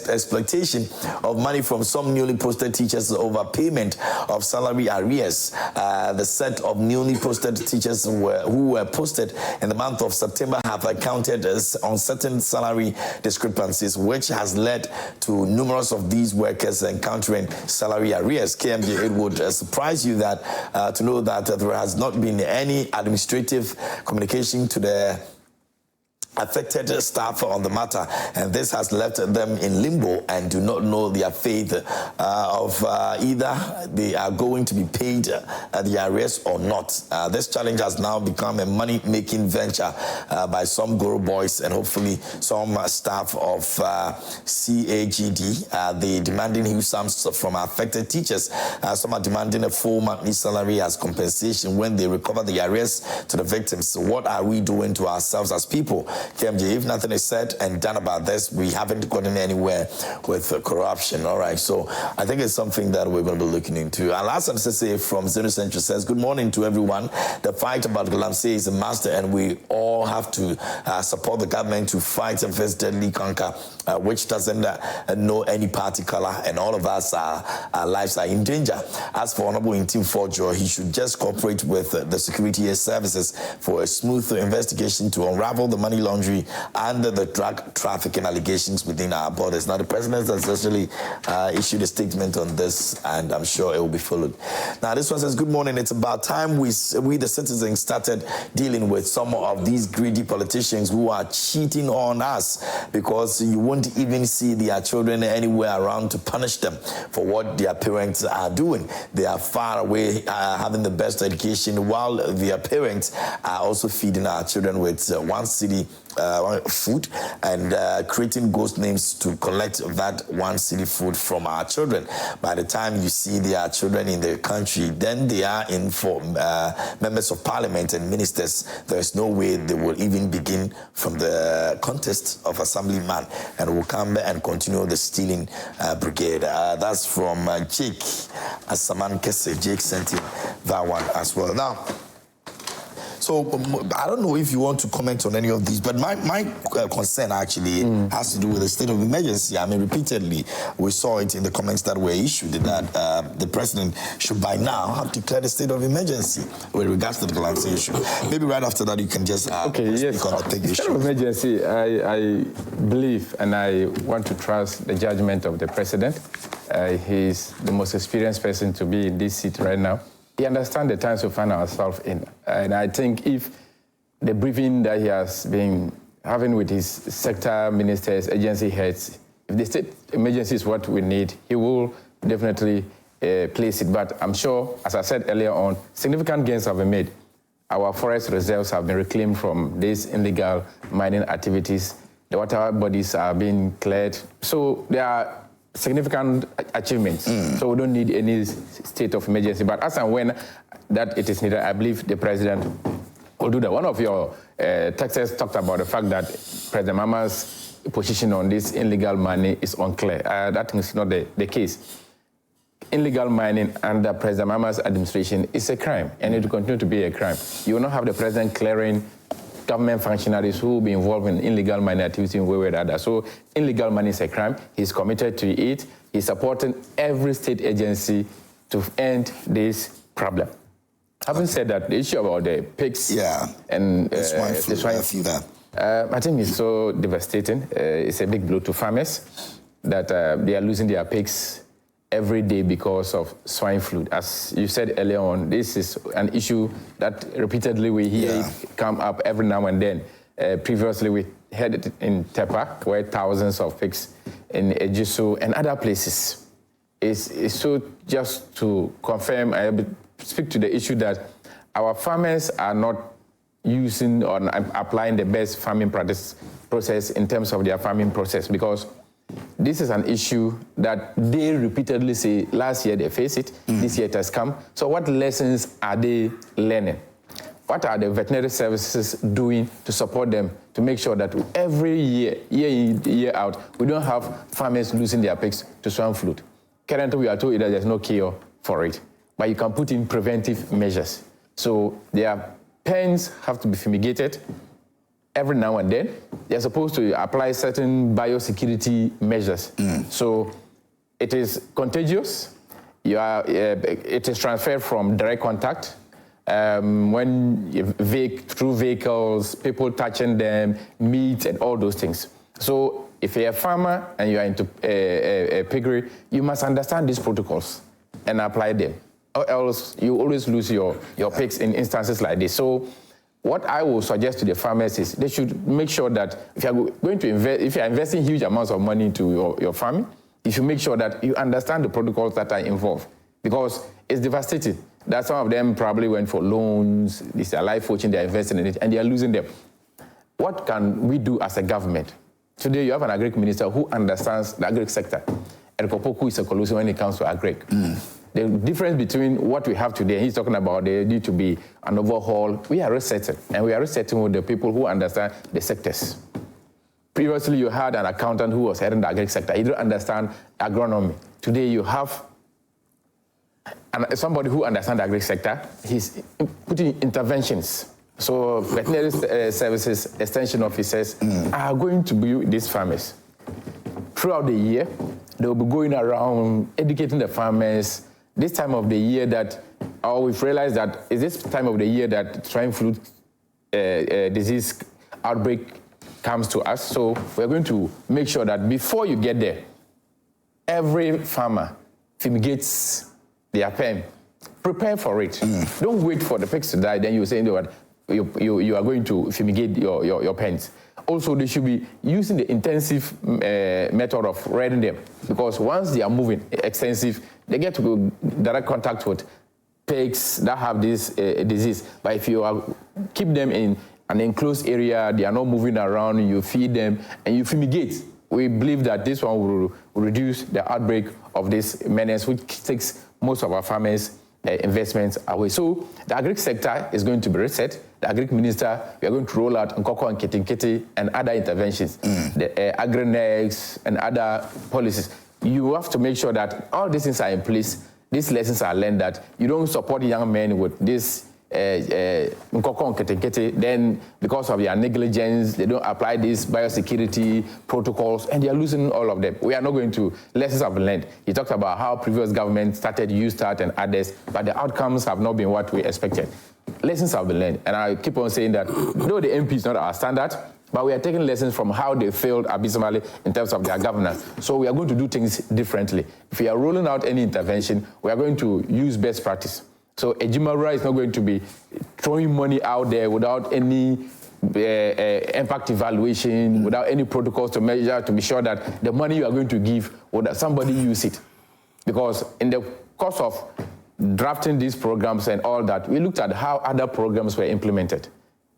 exploitation of money from some newly posted teachers over payment of salary arrears. The set of newly posted teachers who were posted in the month of September have accounted on certain salary discrepancies, which has led to numerous of these workers encountering salary arrears. KMJ, it would surprise you that to know that there has not been any administrative communication to the affected staff on the matter, and this has left them in limbo and do not know their fate of either they are going to be paid the arrears or not. This challenge has now become a money-making venture by some Guru boys and hopefully some staff of CAGD. They demanding huge sums from affected teachers. Some are demanding a full monthly salary as compensation when they recover the arrears to the victims. So what are we doing to ourselves as people? KMJ, if nothing is said and done about this, we haven't gotten anywhere with corruption. All right, so I think it's something that we're going to be looking into. Alassane Sese from Zeno Central says, good morning to everyone. The fight about galamsey is a master, and we all have to support the government to fight this deadly canker, which doesn't know any party color, and all of us, our lives are in danger. As for Honorable Intim Forjo, he should just cooperate with the security services for a smooth investigation to unravel the money laundering and the drug trafficking allegations within our borders. Now, the president has actually issued a statement on this, and I'm sure it will be followed. Now, this one says, good morning. It's about time we the citizens, started dealing with some of these greedy politicians who are cheating on us, because you won't even see their children anywhere around to punish them for what their parents are doing. They are far away having the best education, while their parents are also feeding our children with 1 city food and creating ghost names to collect that 1 city food from our children. By the time you see their children in the country, then they are in for members of parliament and ministers. There is no way they will even begin from the contest of assemblyman and will come and continue the stealing brigade. That's from Jake Asaman Kese. Jake sent in that one as well. Now, So I don't know if you want to comment on any of these, but my concern actually has to do with the state of emergency. I mean, repeatedly, we saw it in the comments that were issued that the president should by now have declared a state of emergency with regards to the galamsey issue. Maybe right after that you can just speak on the issue. State of emergency, I believe and I want to trust the judgment of the president. He's the most experienced person to be in this seat right now. He understands the times we find ourselves in. And I think if the briefing that he has been having with his sector ministers, agency heads, if the state emergency is what we need, he will definitely place it. But I'm sure, as I said earlier on, significant gains have been made. Our forest reserves have been reclaimed from these illegal mining activities. The water bodies are being cleared. So there are significant achievements. So we don't need any state of emergency. But as and when that it is needed, I believe the president will do that. One of your texts talked about the fact that President Mama's position on this illegal mining is unclear. That is not the case. Illegal mining under President Mama's administration is a crime, and it will continue to be a crime. You will not have the president clearing government functionaries who will be involved in illegal mining activity in one way or the other. So illegal mining is a crime. He's committed to it. He's supporting every state agency to end this problem. Having said that, the issue about the pigs and the swine fever, I think it's so devastating. It's a big blow to farmers that they are losing their pigs every day because of swine flu. As you said earlier on, this is an issue that repeatedly we hear it come up every now and then. Previously, we had it in Tepa, where thousands of pigs in Ejisu and other places. It's so just to confirm, I speak to the issue that our farmers are not using or applying the best farming process in terms of their farming process, because this is an issue that they repeatedly say last year they faced it, this year it has come. So what lessons are they learning? What are the veterinary services doing to support them to make sure that every year in, year out, we don't have farmers losing their pigs to swine flu? Currently, we are told that there's no cure for it, but you can put in preventive measures. So their pens have to be fumigated every now and then. They're supposed to apply certain biosecurity measures. So it is contagious. It is transferred from direct contact. Through vehicles, people touching them, meat and all those things. So if you're a farmer and you're into a piggery, you must understand these protocols and apply them, or else you always lose your pigs in instances like this. So what I will suggest to the farmers is they should make sure that if you're going to invest, if you're investing huge amounts of money into your farming, you should make sure that you understand the protocols that are involved, because it's devastating that some of them probably went for loans, it's their life fortune, they're investing in it, and they are losing them. What can we do as a government? Today you have an agric minister who understands the agric sector. Erikopoku is a collusion when it comes to agric. The difference between what we have today, he's talking about there need to be an overhaul. We are resetting, and we are resetting with the people who understand the sectors. Previously, you had an accountant who was heading the agric sector. He didn't understand agronomy. Today, you have somebody who understands the agric sector. He's putting interventions. So veterinary services, extension officers are going to be with these farmers. Throughout the year, they will be going around educating the farmers. This time of the year we've realized that is this time of the year that swine flu disease outbreak comes to us. So we're going to make sure that before you get there, every farmer fumigates their pen. Prepare for it. Don't wait for the pigs to die, then you say, you know what, you are going to fumigate your pens. Also, they should be using the intensive method of rearing them, because once they are moving extensive, they get to go direct contact with pigs that have this disease. But if you keep them in an enclosed area, they are not moving around, you feed them and you fumigate, we believe that this one will reduce the outbreak of this menace, which takes most of our farmers' investments away. So the agric sector is going to be reset. The agric minister, we are going to roll out Nkoko and Kitinkiti and other interventions, the agri-next and other policies. You have to make sure that all these things are in place. These lessons are learned, that you don't support young men with this then because of their negligence, they don't apply these biosecurity protocols, and they are losing all of them. We are not going to, lessons have been learned. He talked about how previous governments started USTART and others, but the outcomes have not been what we expected. Lessons have been learned, and I keep on saying that, though the MP is not our standard, but we are taking lessons from how they failed abysmally in terms of their governance. So we are going to do things differently. If we are rolling out any intervention, we are going to use best practice. So Ejimara is not going to be throwing money out there without any impact evaluation, without any protocols to measure, to be sure that the money you are going to give, or that somebody use it. Because in the course of drafting these programs and all that, we looked at how other programs were implemented.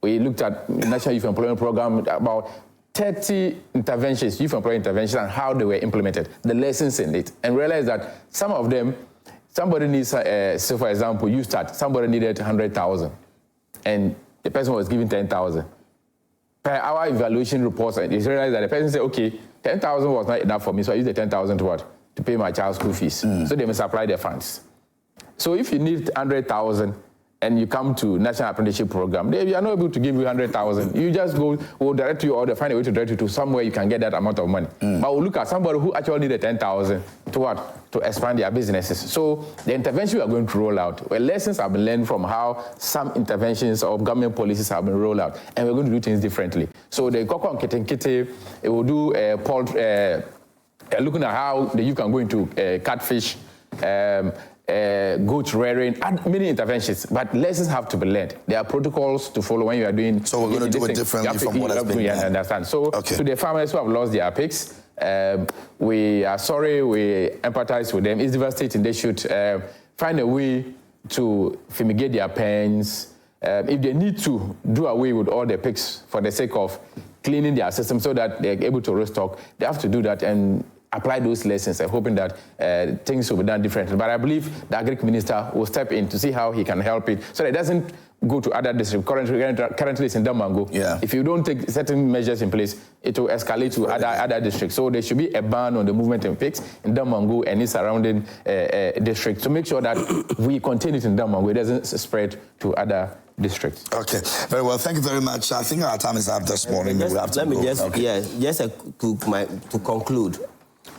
We looked at National Youth Employment Program, about 30 interventions, youth employment interventions, and how they were implemented, the lessons in it, and realized that some of them, somebody needs, say for example, USTART, somebody needed 100,000, and the person was given 10,000. Per our evaluation reports, and they realized that the person said, okay, 10,000 was not enough for me, so I used the 10,000 to what? To pay my child's school fees. So they must apply their funds. So if you need 100,000, and you come to National Apprenticeship Program, they are not able to give you 100,000. You just go, we'll direct you, or they find a way to direct you to somewhere you can get that amount of money. But we'll look at somebody who actually needed 10,000 to what? To expand their businesses. So the intervention we are going to roll out, well, lessons have been learned from how some interventions of government policies have been rolled out, and we're going to do things differently. So the Koko and Kitenkite, it will do looking at how the youth can go into catfish, goat rearing, and many interventions, but lessons have to be learned. There are protocols to follow when you are doing. So we're going to do it differently from what has been done. Understand. So to the farmers who have lost their pigs, we are sorry, we empathize with them. It's devastating. They should find a way to fumigate their pens. If they need to do away with all the pigs for the sake of cleaning their system so that they're able to restock, they have to do that and apply those lessons and hoping that things will be done differently. But I believe the Agric Minister will step in to see how he can help it so that it doesn't go to other districts. Currently it's in Damango. Yeah. If you don't take certain measures in place, it will escalate to other districts. So there should be a ban on the movement of pigs in Damango and its surrounding districts to make sure that we contain it in Damango. It doesn't spread to other districts. Okay, very well. Thank you very much. I think our time is up this morning. To conclude.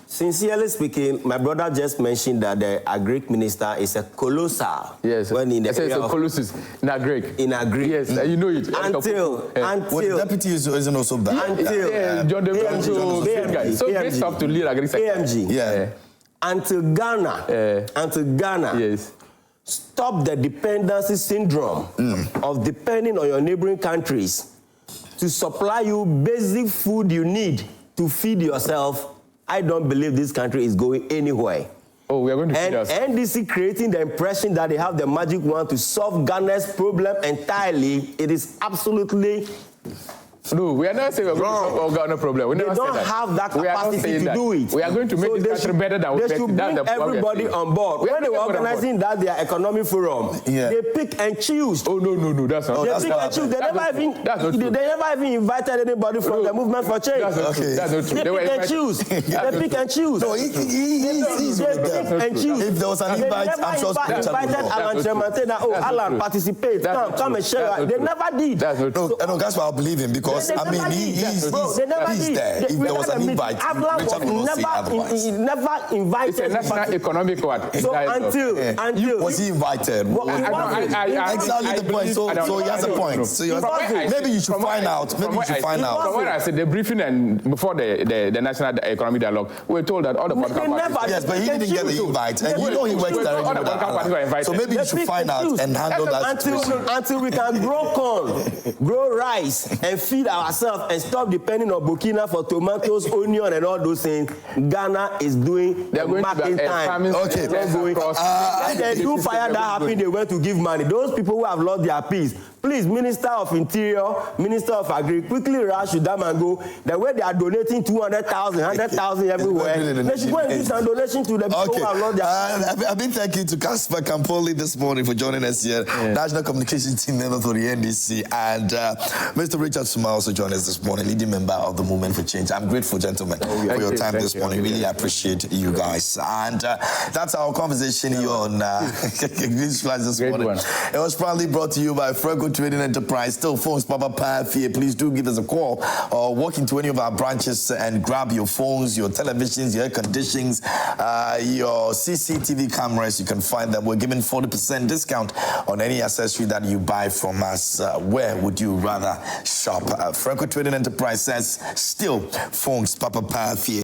Sincerely speaking, my brother just mentioned that the Agric Minister is a colossal. Yes, when in the area of colossus in Agric. In Agric. Yes, you know it. Until well, the deputy isn't also bad. Until John AMG. So great stuff to lead Agric sector. AMG. Yeah. Until Ghana. Yes. Stop the dependency syndrome of depending on your neighboring countries to supply you basic food you need to feed yourself. I don't believe this country is going anywhere. Oh, we are going to feed us. NDC creating the impression that they have the magic wand to solve Ghana's problem entirely. It is absolutely no, we are not saying we're going to solve Ghana problem. We they don't have that capacity to do it. We are going to make this country better than we They should bring everybody on board. When they were organizing their economic forum, they pick and choose. Oh, no, that's not. They pick and choose. They never even invited anybody from the movement for change. That's not true. That's not true. They pick and choose. They pick and choose. No, he's with them. If there was an invite, I'm sure they invited Alan Trematena. Oh, Alan, participate. Come and share. They never did. That's not true. No, that's why I believe him because I mean, he's there. If there was an invite, Richard will not say otherwise. He never invited. It's a national economic what? So until was he invited? Exactly the point. So he has a point. So maybe you should find out. Maybe you should find out. From what I said, the briefing and before the national economic dialogue, we were told that all the political parties. Yes, but he didn't get the invite, and you know he works directly with that. So maybe you should find out and handle that situation. Until we can grow corn, grow rice, and feed ourselves and stop depending on Burkina for tomatoes, onion, and all those things. Ghana is doing the marking time. Okay, Let the fire that happened, they went to give money. Those people who have lost their peace, Please, Minister of Interior, Minister of Agri, quickly rush to them and go. The way they are donating 200,000, 100,000 everywhere, they should go and give some donation to the people who are not there. I've been thanking to Casper Campoli this morning for joining us here, National Communications Team member for the NDC, and Mr. Richard Sumah also joined us this morning, leading member of the Movement for Change. I'm grateful, gentlemen, for your time this morning. Really appreciate you guys. And that's our conversation here on Green Flash this morning. It was proudly brought to you by Franco Trading Enterprise. Still phones, Papa Pafie. Please do give us a call or walk into any of our branches and grab your phones, your televisions, your air conditionings, your CCTV cameras. You can find them. We're giving 40% discount on any accessory that you buy from us. Where would you rather shop? Franco Trading Enterprise says still phones, Papa Pafie.